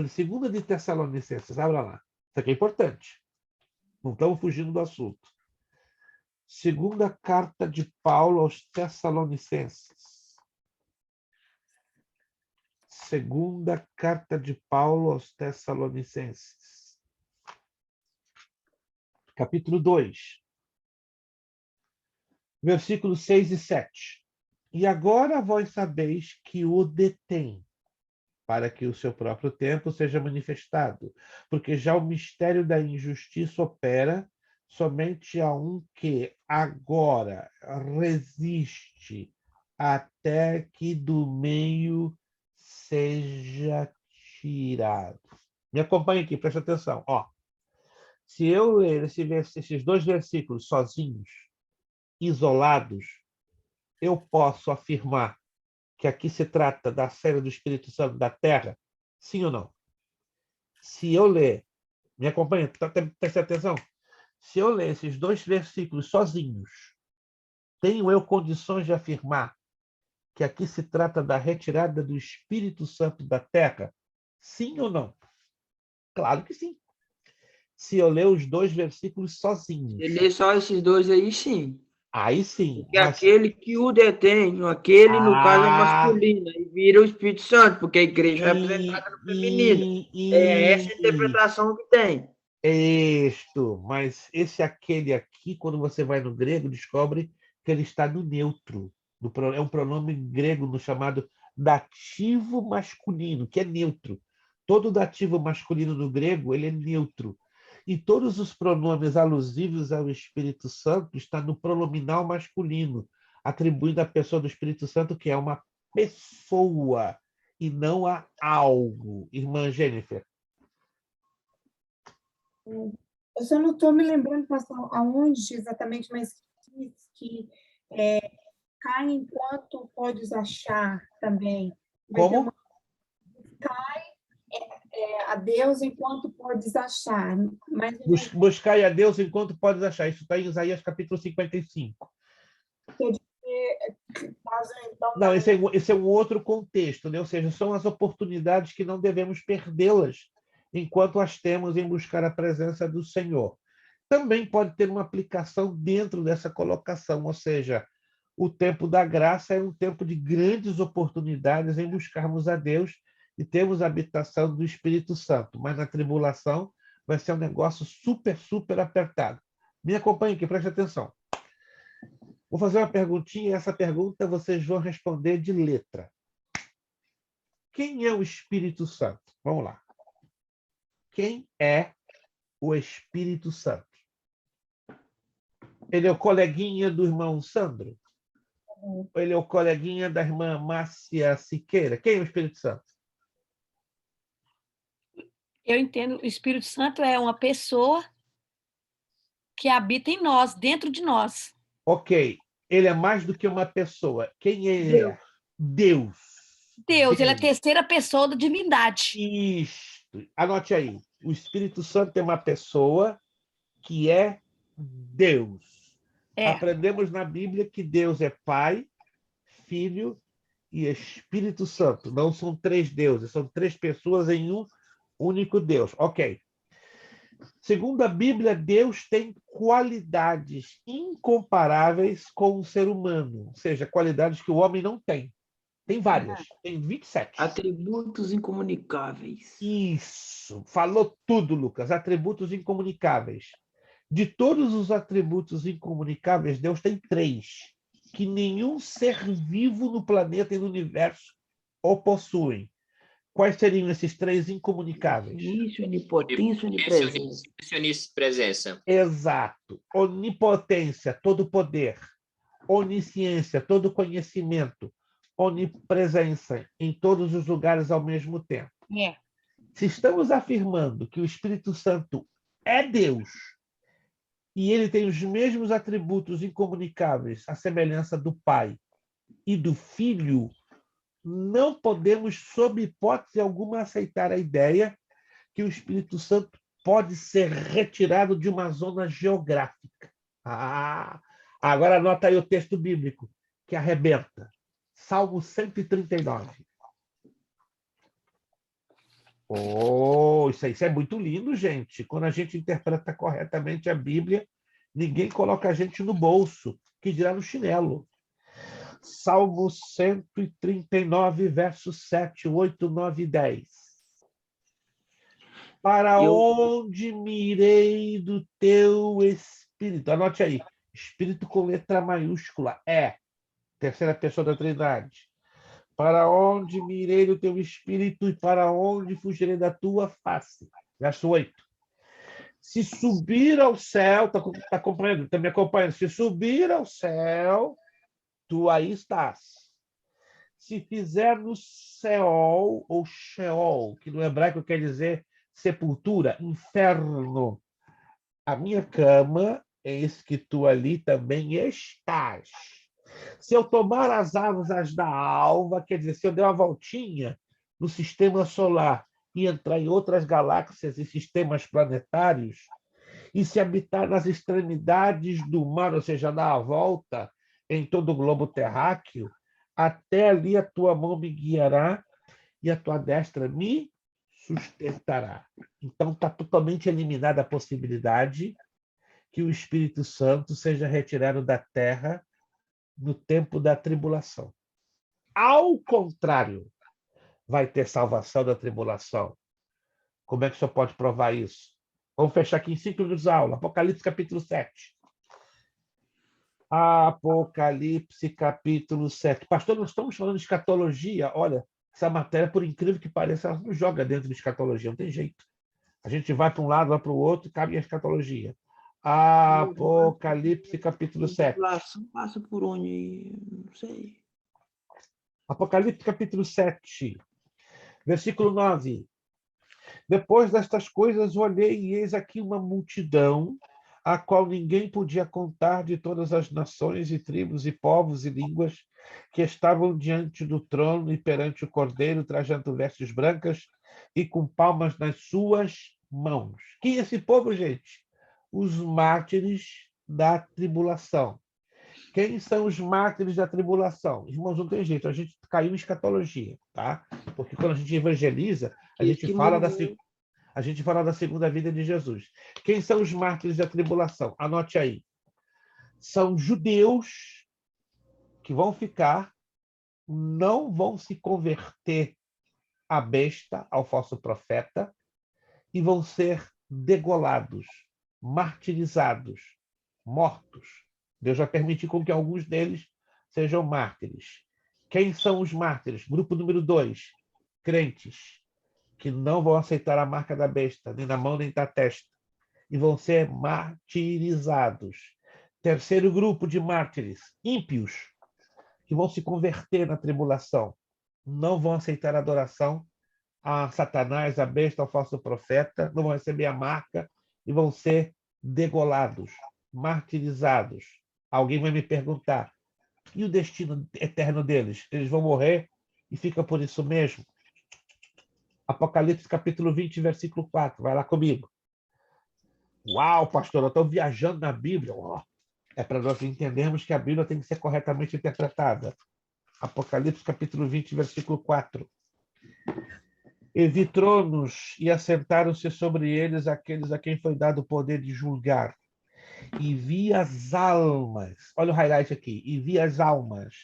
Segunda de Tessalonicenses, abra lá. Isso aqui é importante. Não estamos fugindo do assunto. Segunda carta de Paulo aos Tessalonicenses. Segunda carta de Paulo aos Tessalonicenses. Capítulo 2. Versículos 6 e 7. E agora vós sabeis que o detém, para que o seu próprio tempo seja manifestado, porque já o mistério da injustiça opera somente a um que agora resiste até que do meio seja tirado. Me acompanhe aqui, preste atenção. Se eu ler esses dois versículos sozinhos, isolados, eu posso afirmar que aqui se trata da série do Espírito Santo da Terra? Sim ou não? Se eu ler, me acompanha, preste atenção. Se eu ler esses dois versículos sozinhos, tenho eu condições de afirmar que aqui se trata da retirada do Espírito Santo da Terra? Sim ou não? Claro que sim. Se eu ler os dois versículos sozinhos. Se ler só esses dois aí, sim. Aí sim. Porque aquele que o detém, aquele, no caso, é masculino, e vira o Espírito Santo, porque a igreja é representada no feminino. É essa a interpretação que tem. Mas aquele aqui, quando você vai no grego, descobre que ele está no neutro. É um pronome grego no chamado dativo masculino, que é neutro. Todo dativo masculino no grego, ele é neutro. E todos os pronomes alusivos ao Espírito Santo estão no pronominal masculino, atribuindo à pessoa do Espírito Santo que é uma pessoa e não a algo. Irmã Jennifer. Eu só não estou me lembrando, pastor, aonde exatamente, mas diz que cai enquanto podes achar também. Como? Cai a Deus enquanto podes achar. Mas buscai a Deus enquanto podes achar. Isso está em Isaías capítulo 55. Não, esse é um outro contexto, né? Ou seja, são as oportunidades que não devemos perdê-las enquanto as temos em buscar a presença do Senhor. Também pode ter uma aplicação dentro dessa colocação, ou seja, o tempo da graça é um tempo de grandes oportunidades em buscarmos a Deus e termos a habitação do Espírito Santo, mas na tribulação vai ser um negócio super, super apertado. Me acompanhe aqui, preste atenção. Vou fazer uma perguntinha e essa pergunta vocês vão responder de letra. Quem é o Espírito Santo? Vamos lá. Quem é o Espírito Santo? Ele é o coleguinha do irmão Sandro? Ou ele é o coleguinha da irmã Márcia Siqueira? Quem é o Espírito Santo? Eu entendo, o Espírito Santo é uma pessoa que habita em nós, dentro de nós. Ok, ele é mais do que uma pessoa. Quem ele Deus. é? Deus. Deus, ele é a terceira pessoa da divindade. Isto. Anote aí. O Espírito Santo é uma pessoa que é Deus. É, Aprendemos na Bíblia que Deus é Pai, Filho e Espírito Santo. Não são três deuses, são três pessoas em um único Deus. Ok. Segundo a Bíblia, Deus tem qualidades incomparáveis com o ser humano, ou seja, qualidades que o homem não tem. Tem várias, tem 27. Atributos incomunicáveis. Isso, falou tudo, Lucas. Atributos incomunicáveis. De todos os atributos incomunicáveis, Deus tem 3, que nenhum ser vivo no planeta e no universo o possuem. Quais seriam esses 3 incomunicáveis? Início, onipotência, onipresença. Presença. Exato. Onipotência, todo poder. Onisciência, todo conhecimento. Onipresença, em todos os lugares ao mesmo tempo. é. Se estamos afirmando que o Espírito Santo é Deus e ele tem os mesmos atributos incomunicáveis, à semelhança do Pai e do Filho, não podemos, sob hipótese alguma, aceitar a ideia que o Espírito Santo pode ser retirado de uma zona geográfica. Agora anota aí o texto bíblico, que arrebenta. Salmo 139. Oh, isso é muito lindo, gente. Quando a gente interpreta corretamente a Bíblia, ninguém coloca a gente no bolso, que dirá no chinelo. Salmo 139, versos 7, 8, 9 e 10. Para onde me irei do teu Espírito? Anote aí. Espírito com letra maiúscula. Terceira pessoa da Trindade. Para onde me irei do teu Espírito e para onde fugirei da tua face? Verso 8. Se subir ao céu, está acompanhando? Está me acompanhando? Se subir ao céu, tu aí estás. Se fizer no Seol, ou Sheol, que no hebraico quer dizer sepultura, inferno, a minha cama, eis que tu ali também estás. Se eu tomar as asas da alva, quer dizer, se eu der uma voltinha no sistema solar e entrar em outras galáxias e sistemas planetários, e se habitar nas extremidades do mar, ou seja, dar a volta em todo o globo terráqueo, até ali a tua mão me guiará e a tua destra me sustentará. Então está totalmente eliminada a possibilidade que o Espírito Santo seja retirado da Terra no tempo da tribulação. Ao contrário, vai ter salvação da tribulação. Como é que o senhor pode provar isso? Vamos fechar aqui em 5 minutos a aula. Apocalipse, capítulo 7. Apocalipse, capítulo 7. Pastor, nós estamos falando de escatologia. Olha, essa matéria, por incrível que pareça, ela não joga dentro de escatologia, não tem jeito. A gente vai para um lado, vai para o outro, cabe a escatologia. Apocalipse, capítulo 7. Passa por onde? Não sei. Apocalipse, capítulo 7, versículo 9. Depois destas coisas, olhei e eis aqui uma multidão, a qual ninguém podia contar, de todas as nações e tribos e povos e línguas, que estavam diante do trono e perante o Cordeiro, trajando vestes brancas e com palmas nas suas mãos. Quem é esse povo, gente? Os mártires da tribulação. Quem são os mártires da tribulação? Irmãos, não tem jeito, a gente caiu em escatologia, tá? Porque quando a gente evangeliza, a gente fala da segunda vinda de Jesus. Quem são os mártires da tribulação? Anote aí. São judeus que vão ficar, não vão se converter à besta, ao falso profeta, e vão ser degolados, martirizados, mortos. Deus vai permitir com que alguns deles sejam mártires. Quem são os mártires? Grupo número 2, crentes, que não vão aceitar a marca da besta, nem na mão, nem na testa, e vão ser martirizados. Terceiro grupo de mártires, ímpios, que vão se converter na tribulação, não vão aceitar a adoração a Satanás, a besta, ao falso profeta, não vão receber a marca e vão ser degolados, martirizados. Alguém vai me perguntar, e o destino eterno deles? Eles vão morrer e fica por isso mesmo? Apocalipse capítulo 20, versículo 4. Vai lá comigo. Uau, pastor, eu estou viajando na Bíblia. Oh, é para nós entendermos que a Bíblia tem que ser corretamente interpretada. Apocalipse capítulo 20, versículo 4. E vi tronos e assentaram-se sobre eles aqueles a quem foi dado o poder de julgar. E vi as almas, olha o highlight aqui, e vi as almas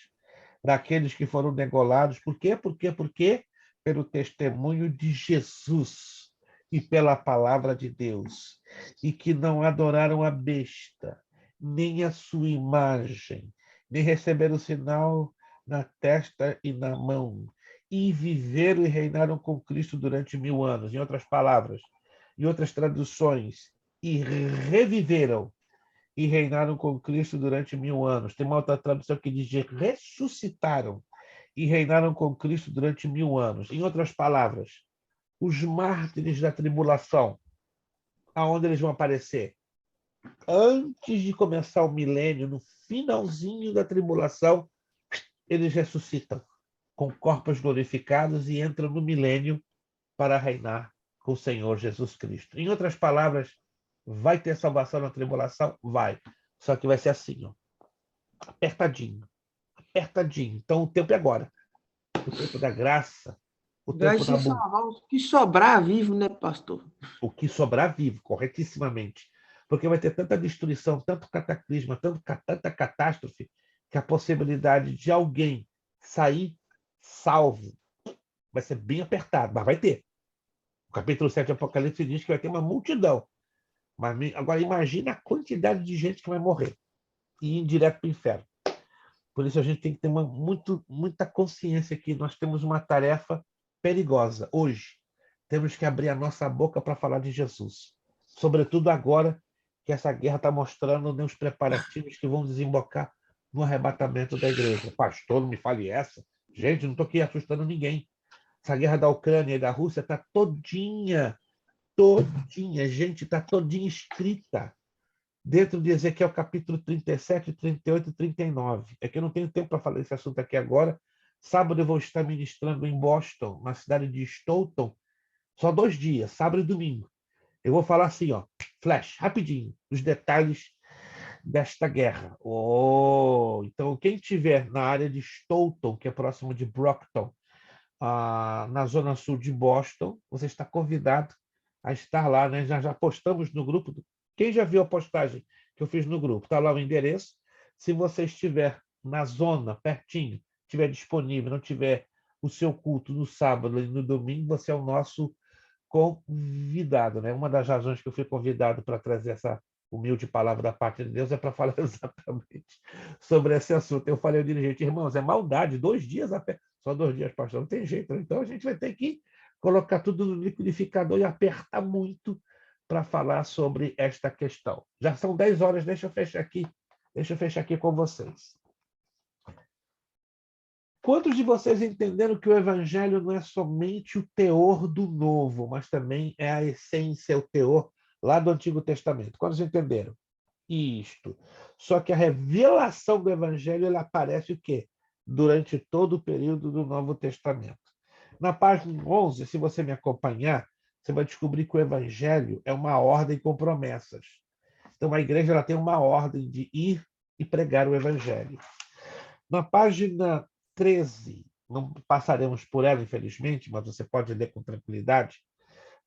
daqueles que foram degolados. Por quê? Por quê? Pelo testemunho de Jesus e pela palavra de Deus, e que não adoraram a besta, nem a sua imagem, nem receberam o sinal na testa e na mão, e viveram e reinaram com Cristo durante 1000 anos. Em outras palavras, em outras traduções, e reviveram e reinaram com Cristo durante 1000 anos. Tem uma outra tradução que diz ressuscitaram e reinaram com Cristo durante 1000 anos. Em outras palavras, os mártires da tribulação, aonde eles vão aparecer? Antes de começar o milênio, no finalzinho da tribulação, eles ressuscitam com corpos glorificados e entram no milênio para reinar com o Senhor Jesus Cristo. Em outras palavras, vai ter salvação na tribulação? Vai. Só que vai ser assim, ó, apertadinho, apertadinho. Então o tempo é agora. O tempo da graça, o Vai tempo da se salvar o que sobrar vivo, né, pastor? o que sobrar vivo, corretissimamente. Porque vai ter tanta destruição, tanto cataclisma, tanta catástrofe, que a possibilidade de alguém sair salvo vai ser bem apertado, mas vai ter. O capítulo 7 do Apocalipse diz que vai ter uma multidão. Mas agora imagina a quantidade de gente que vai morrer e ir direto para o inferno. Por isso a gente tem que ter muita consciência que nós temos uma tarefa perigosa hoje. Temos que abrir a nossa boca para falar de Jesus. Sobretudo agora que essa guerra está mostrando, né, os preparativos que vão desembocar no arrebatamento da igreja. Pastor, não me fale essa. Gente, não estou aqui assustando ninguém. Essa guerra da Ucrânia e da Rússia está todinha, gente, está todinha escrita dentro de Ezequiel capítulo 37, 38 e 39. É que eu não tenho tempo para falar desse assunto aqui agora. Sábado eu vou estar ministrando em Boston, na cidade de Stoughton, só 2 dias, sábado e domingo. Eu vou falar assim, ó, flash, rapidinho, os detalhes desta guerra. Então, quem estiver na área de Stoughton, que é próximo de Brockton, na zona sul de Boston, você está convidado a estar lá, né? Já postamos no grupo. Quem já viu a postagem que eu fiz no grupo? Está lá o endereço. Se você estiver na zona, pertinho, estiver disponível, não tiver o seu culto no sábado e no domingo, você é o nosso convidado, né? Uma das razões que eu fui convidado para trazer essa humilde palavra da parte de Deus é para falar exatamente sobre esse assunto. Eu falei ao dirigente, irmãos, é maldade, 2 dias a pé. Só 2 dias, pastor, não tem jeito. Então a gente vai ter que colocar tudo no liquidificador e apertar muito para falar sobre esta questão. Já são 10 horas, deixa eu fechar aqui com vocês. Quantos de vocês entenderam que o evangelho não é somente o teor do novo, mas também é a essência, o teor lá do Antigo Testamento? Quantos entenderam? Isto. Só que a revelação do evangelho ela aparece o quê? Durante todo o período do Novo Testamento. Na página 11, se você me acompanhar, você vai descobrir que o evangelho é uma ordem com promessas. Então, a igreja ela tem uma ordem de ir e pregar o evangelho. Na página 13, não passaremos por ela, infelizmente, mas você pode ler com tranquilidade,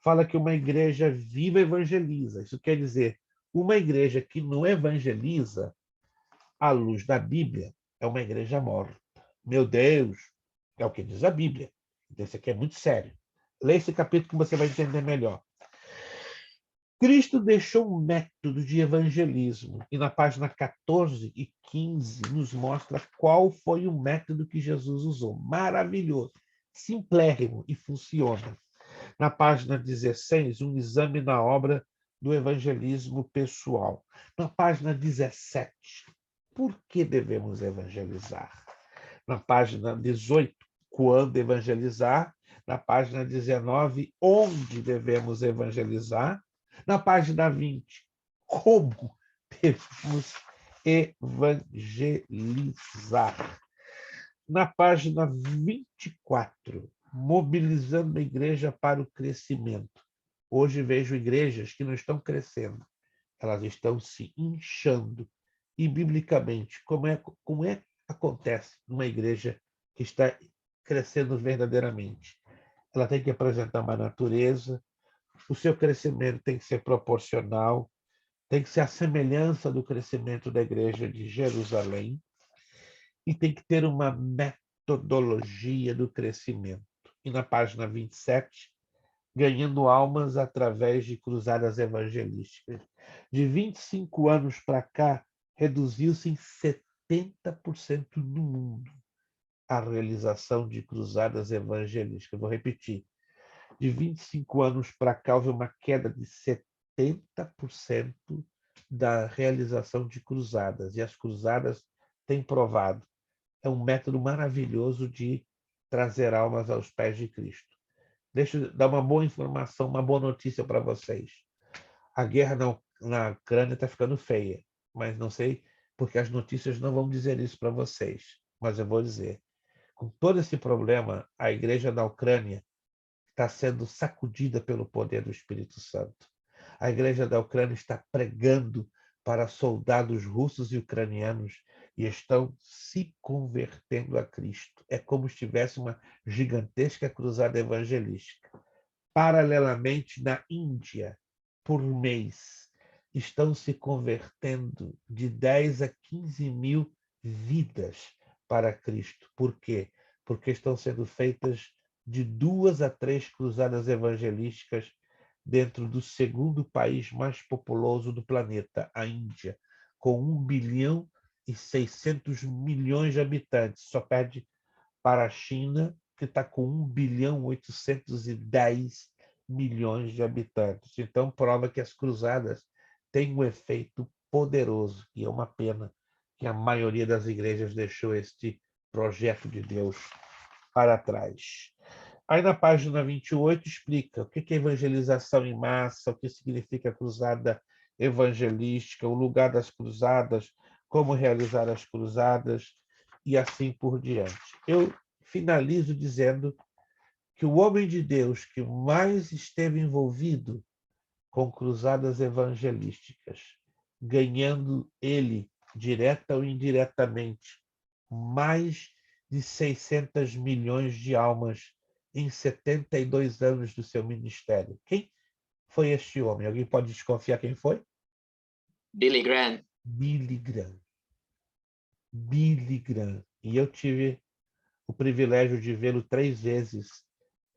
fala que uma igreja viva evangeliza. Isso quer dizer, uma igreja que não evangeliza à luz da Bíblia é uma igreja morta. Meu Deus, é o que diz a Bíblia. Então, isso aqui é muito sério. Leia esse capítulo que você vai entender melhor. Cristo deixou um método de evangelismo e na página 14 e 15 nos mostra qual foi o método que Jesus usou. Maravilhoso, simplérrimo e funciona. Na página 16, um exame na obra do evangelismo pessoal. Na página 17, por que devemos evangelizar? Na página 18, quando evangelizar. na página 19, onde devemos evangelizar. Na página 20, como devemos evangelizar. Na página 24, mobilizando a igreja para o crescimento. Hoje vejo igrejas que não estão crescendo, elas estão se inchando. E, biblicamente, como acontece numa igreja que está crescendo verdadeiramente? Ela tem que apresentar uma natureza, o seu crescimento tem que ser proporcional, tem que ser a semelhança do crescimento da igreja de Jerusalém, e tem que ter uma metodologia do crescimento. E na página 27, ganhando almas através de cruzadas evangelísticas. De 25 anos para cá, reduziu-se em 70% no mundo a realização de cruzadas evangelísticas. Vou repetir. De 25 anos para cá, houve uma queda de 70% da realização de cruzadas. E as cruzadas têm provado. É um método maravilhoso de trazer almas aos pés de Cristo. Deixa eu dar uma boa informação, uma boa notícia para vocês. A guerra na Ucrânia está ficando feia, mas não sei porque as notícias não vão dizer isso para vocês, mas eu vou dizer. Com todo esse problema, a igreja da Ucrânia está sendo sacudida pelo poder do Espírito Santo. A igreja da Ucrânia está pregando para soldados russos e ucranianos e estão se convertendo a Cristo. É como se tivesse uma gigantesca cruzada evangelística. Paralelamente, na Índia, por mês, estão se convertendo de 10 a 15 mil vidas para Cristo. Por quê? Porque estão sendo feitas de 2 a 3 cruzadas evangelísticas dentro do segundo país mais populoso do planeta, a Índia, com 1 bilhão e 600 milhões de habitantes. Só perde para a China, que está com 1 bilhão e 810 milhões de habitantes. Então, prova que as cruzadas têm um efeito poderoso, e é uma pena que a maioria das igrejas deixou este projeto de Deus para trás. Aí na página 28 explica o que é evangelização em massa, o que significa cruzada evangelística, o lugar das cruzadas, como realizar as cruzadas e assim por diante. Eu finalizo dizendo que o homem de Deus que mais esteve envolvido com cruzadas evangelísticas, ganhando ele, direta ou indiretamente, mais de 600 milhões de almas em 72 anos do seu ministério. Quem foi este homem? Alguém pode desconfiar quem foi? Billy Graham. Billy Graham. Billy Graham. E eu tive o privilégio de vê-lo 3 vezes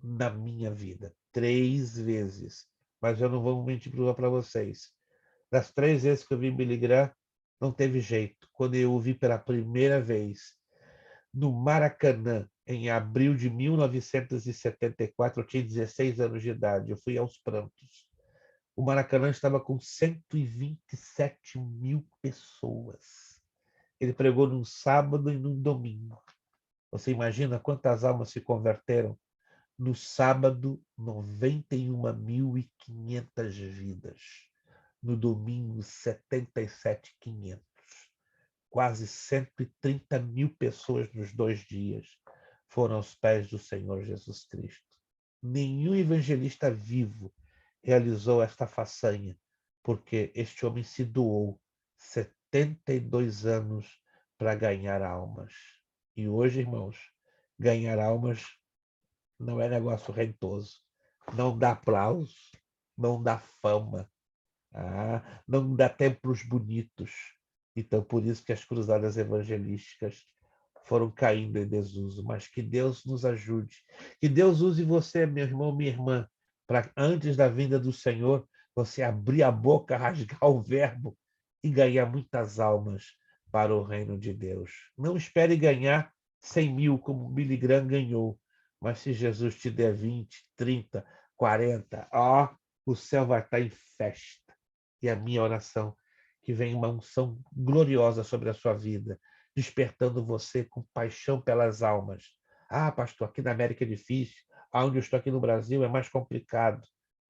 na minha vida. 3 vezes. Mas eu não vou mentir para vocês. Das 3 vezes que eu vi Billy Graham, não teve jeito. Quando eu o vi pela primeira vez no Maracanã, em abril de 1974, eu tinha 16 anos de idade. Eu fui aos prantos. O Maracanã estava com 127 mil pessoas. Ele pregou num sábado e num domingo. Você imagina quantas almas se converteram? No sábado, 91.500 vidas. No domingo, 77.500. Quase 130 mil pessoas nos 2 dias foram aos pés do Senhor Jesus Cristo. Nenhum evangelista vivo realizou esta façanha, porque este homem se doou 72 anos para ganhar almas. E hoje, irmãos, ganhar almas não é negócio rentoso. Não dá aplauso, não dá fama, não dá templos bonitos. Então, por isso que as cruzadas evangelísticas foram caindo em desuso. Mas que Deus nos ajude. Que Deus use você, meu irmão, minha irmã, para antes da vinda do Senhor, você abrir a boca, rasgar o verbo e ganhar muitas almas para o reino de Deus. Não espere ganhar 100 mil, como Billy Graham ganhou. Mas se Jesus te der 20, 30, 40, o céu vai estar em festa. E a minha oração, que venha uma unção gloriosa sobre a sua vida, despertando você com paixão pelas almas. Pastor, aqui na América é difícil. Onde eu estou aqui no Brasil é mais complicado.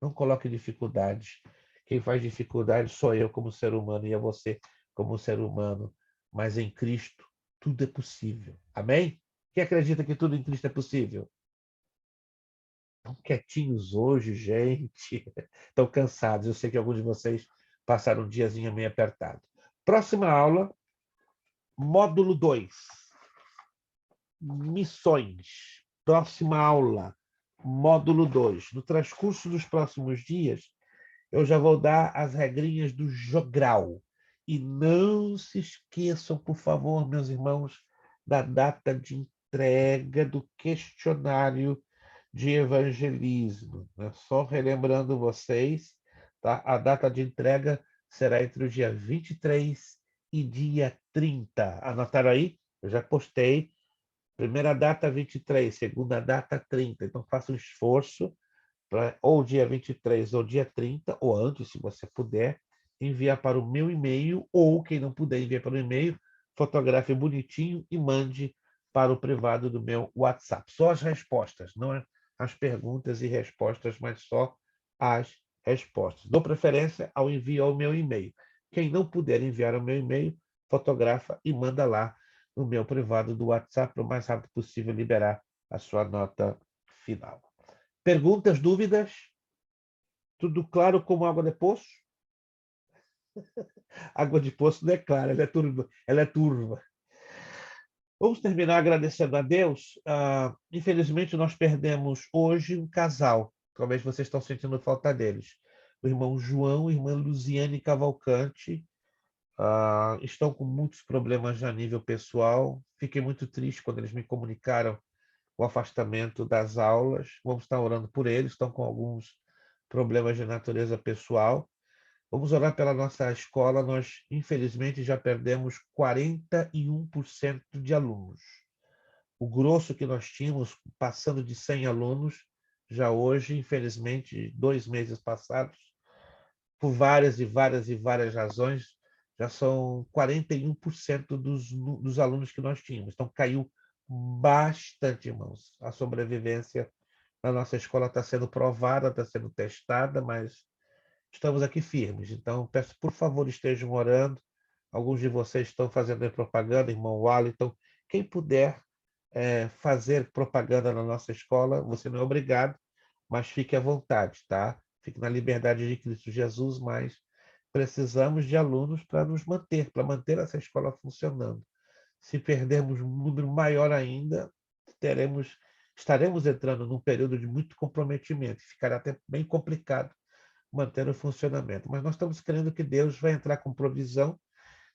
Não coloque dificuldades. Quem faz dificuldade sou eu como ser humano e é você como ser humano. Mas em Cristo tudo é possível. Amém? Quem acredita que tudo em Cristo é possível? Estão quietinhos hoje, gente. Estão cansados. Eu sei que alguns de vocês passaram um diazinho meio apertado. Próxima aula, módulo 2. Missões. Próxima aula, módulo 2. No transcurso dos próximos dias, eu já vou dar as regrinhas do jogral. E não se esqueçam, por favor, meus irmãos, da data de entrega do questionário de evangelismo. Né? Só relembrando vocês, tá? A data de entrega será entre o dia 23 e dia 30. Anotaram aí? Eu já postei. Primeira data 23, segunda data 30. Então faça um esforço para ou dia 23 ou dia 30, ou antes, se você puder, enviar para o meu e-mail, ou quem não puder enviar para o e-mail, fotografe bonitinho e mande para o privado do meu WhatsApp. Só as respostas, não as perguntas e respostas, mas só as respostas. Dou preferência ao envio ao meu e-mail. Quem não puder enviar ao meu e-mail, fotografa e manda lá no meu privado do WhatsApp, para o mais rápido possível liberar a sua nota final. Perguntas, dúvidas? Tudo claro como água de poço? Água de poço não é clara, ela é turva. Ela é turva. Vamos terminar agradecendo a Deus. Infelizmente, nós perdemos hoje um casal. Talvez vocês estão sentindo falta deles. O irmão João e a irmã Luziane Cavalcante estão com muitos problemas a nível pessoal. Fiquei muito triste quando eles me comunicaram o afastamento das aulas. Vamos estar orando por eles, estão com alguns problemas de natureza pessoal. Vamos orar pela nossa escola. Nós, infelizmente, já perdemos 41% de alunos. O grosso que nós tínhamos, passando de 100 alunos, já hoje, infelizmente, 2 meses passados, por várias razões, já são 41% dos alunos que nós tínhamos. Então, caiu bastante, irmãos. A sobrevivência na nossa escola está sendo provada, está sendo testada, mas estamos aqui firmes. Então, peço, por favor, estejam orando. Alguns de vocês estão fazendo propaganda, irmão Wallington. Quem puder fazer propaganda na nossa escola, você não é obrigado, mas fique à vontade, tá? Fique na liberdade de Cristo Jesus, mas precisamos de alunos para nos manter, para manter essa escola funcionando. Se perdermos um número maior ainda, estaremos entrando num período de muito comprometimento. Ficará até bem complicado manter o funcionamento. Mas nós estamos crendo que Deus vai entrar com provisão,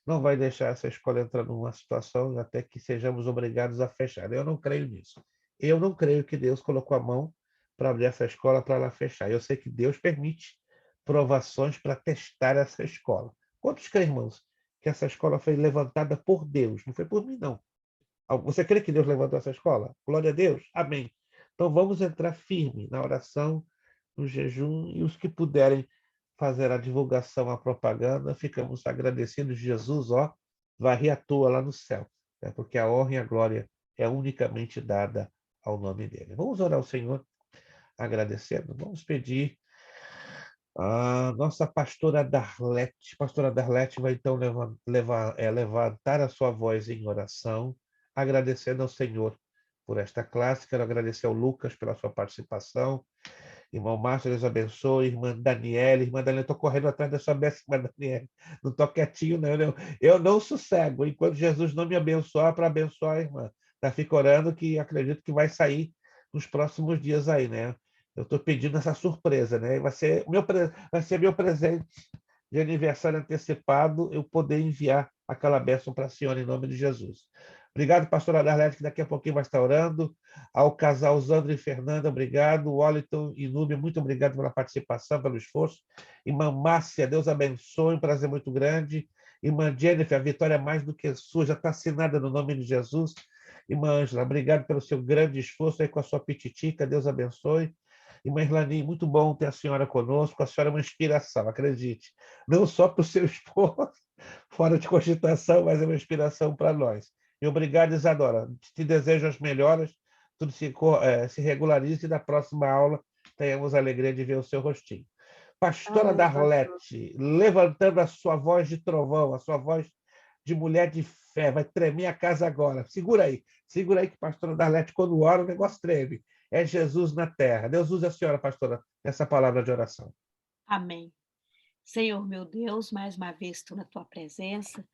não vai deixar essa escola entrar numa situação até que sejamos obrigados a fechar. Eu não creio nisso. Eu não creio que Deus colocou a mão para abrir essa escola para ela fechar. Eu sei que Deus permite provações para testar essa escola. Quantos creem, irmãos, que essa escola foi levantada por Deus? Não foi por mim, não. Você crê que Deus levantou essa escola? Glória a Deus. Amém. Então vamos entrar firme na oração, no jejum, e os que puderem fazer a divulgação, a propaganda, ficamos agradecidos. Jesus, varre à toa lá no céu, né? Porque a honra e a glória é unicamente dada ao nome dele. Vamos orar ao Senhor, agradecendo. Vamos pedir a nossa pastora Darlete. Pastora Darlete vai então levantar a sua voz em oração, agradecendo ao Senhor por esta classe. Quero agradecer ao Lucas pela sua participação. Irmão Márcio, Deus abençoe. Irmã Daniela, estou correndo atrás da sua bênção, irmã Daniela. Não estou quietinho, não. Eu não sossego. Enquanto Jesus não me abençoar, para abençoar a irmã. Fica orando, que acredito que vai sair nos próximos dias aí, né? Eu estou pedindo essa surpresa, né? Vai ser meu presente de aniversário antecipado, eu poder enviar aquela bênção para a senhora em nome de Jesus. Obrigado, pastora Darlete, que daqui a pouquinho vai estar orando. Ao casal Zandro e Fernanda, obrigado. Wallington e Núbia, muito obrigado pela participação, pelo esforço. Irmã Márcia, Deus abençoe, um prazer muito grande. Irmã Jennifer, a vitória é mais do que sua, já está assinada no nome de Jesus. Irmã Ângela, obrigado pelo seu grande esforço aí com a sua pititica, Deus abençoe. Irmã Irlani, muito bom ter a senhora conosco, a senhora é uma inspiração, acredite. Não só para o seu esposo, fora de cogitação, mas é uma inspiração para nós. E obrigado, Isadora. Te desejo as melhoras tudo se regularize e na próxima aula tenhamos a alegria de ver o seu rostinho. Pastora Amém, Darlete, levantando a sua voz de trovão, a sua voz de mulher de fé, vai tremer a casa agora. Segura aí que pastora Darlete, quando ora, o negócio treme. É Jesus na terra. Deus use a senhora, pastora, nessa palavra de oração. Amém. Senhor, meu Deus, mais uma vez estou na tua presença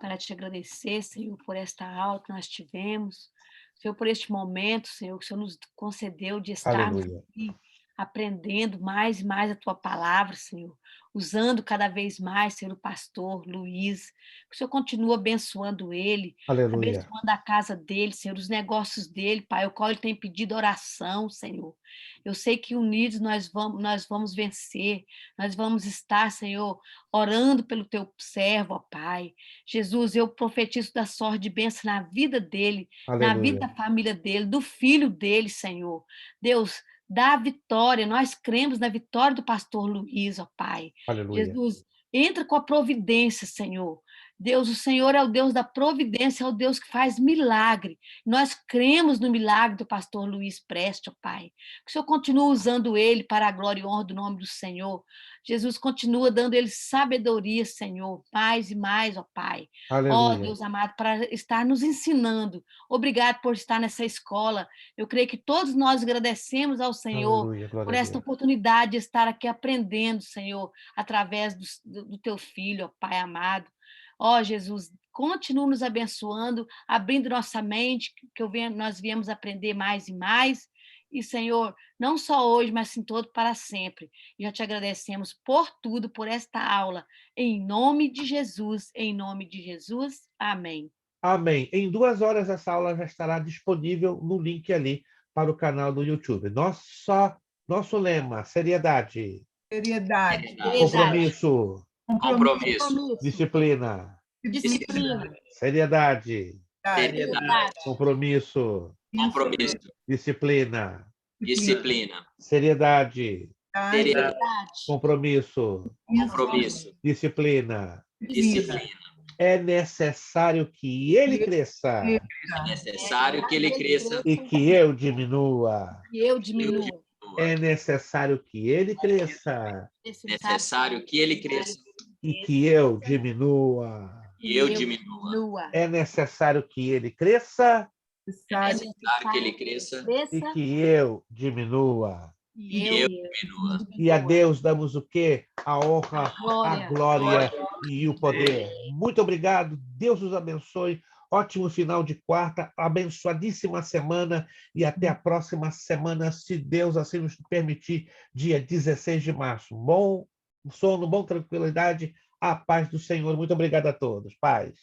para te agradecer, Senhor, por esta aula que nós tivemos, Senhor, por este momento, Senhor, que o Senhor nos concedeu de estarmos Aleluia. aqui aprendendo mais e mais a tua palavra, Senhor, usando cada vez mais, Senhor, o pastor Luiz, que o Senhor continua abençoando ele, Aleluia. abençoando a casa dele, Senhor, os negócios dele, Pai, o qual ele tem pedido oração, Senhor. Eu sei que unidos nós vamos vencer, nós vamos estar, Senhor, orando pelo teu servo, ó Pai. Jesus, eu profetizo da sorte de bênção na vida dele, na vida da Aleluia. família dele, do filho dele, Senhor. Deus, dá a vitória, nós cremos na vitória do pastor Luiz, ó Pai. Aleluia. Jesus, entra com a providência, Senhor. Deus, o Senhor é o Deus da providência, é o Deus que faz milagre. Nós cremos no milagre do pastor Luiz Preste, ó Pai. Que o Senhor continue usando ele para a glória e honra do nome do Senhor. Jesus continua dando ele sabedoria, Senhor, mais e mais, ó Pai. Ó Aleluia. Deus amado, para estar nos ensinando. Obrigado por estar nessa escola. Eu creio que todos nós agradecemos ao Senhor Aleluia. Glória por a esta Deus. oportunidade de estar aqui aprendendo, Senhor, através do teu filho, ó Pai amado. Ó Jesus, continua nos abençoando, abrindo nossa mente, nós viemos aprender mais e mais. E, Senhor, não só hoje, mas sim todo para sempre. E já te agradecemos por tudo, por esta aula. Em nome de Jesus, em nome de Jesus. Amém. Amém. Em 2 horas essa aula já estará disponível no link ali para o canal do YouTube. Nosso lema, seriedade, Seriedade. compromisso, Compromisso. disciplina, Disciplina. seriedade, Seriedade. compromisso, Compromisso. disciplina, Disciplina. seriedade, Seriedade. compromisso, Compromisso. disciplina. Disciplina. É necessário que ele cresça É necessário que ele cresça e que eu diminua. E eu diminuo. É necessário que ele cresça Necessário que ele cresça e que eu diminua. e eu diminua. É necessário que ele cresça É necessário que ele cresça e que eu diminua. e eu diminua. E a Deus damos o quê? A honra, a glória e o poder. Muito obrigado. Deus os abençoe. Ótimo final de quarta, abençoadíssima semana e até a próxima semana, se Deus assim nos permitir, dia 16 de março. Bom sono, bom tranquilidade, a paz do Senhor. Muito obrigado a todos. Paz.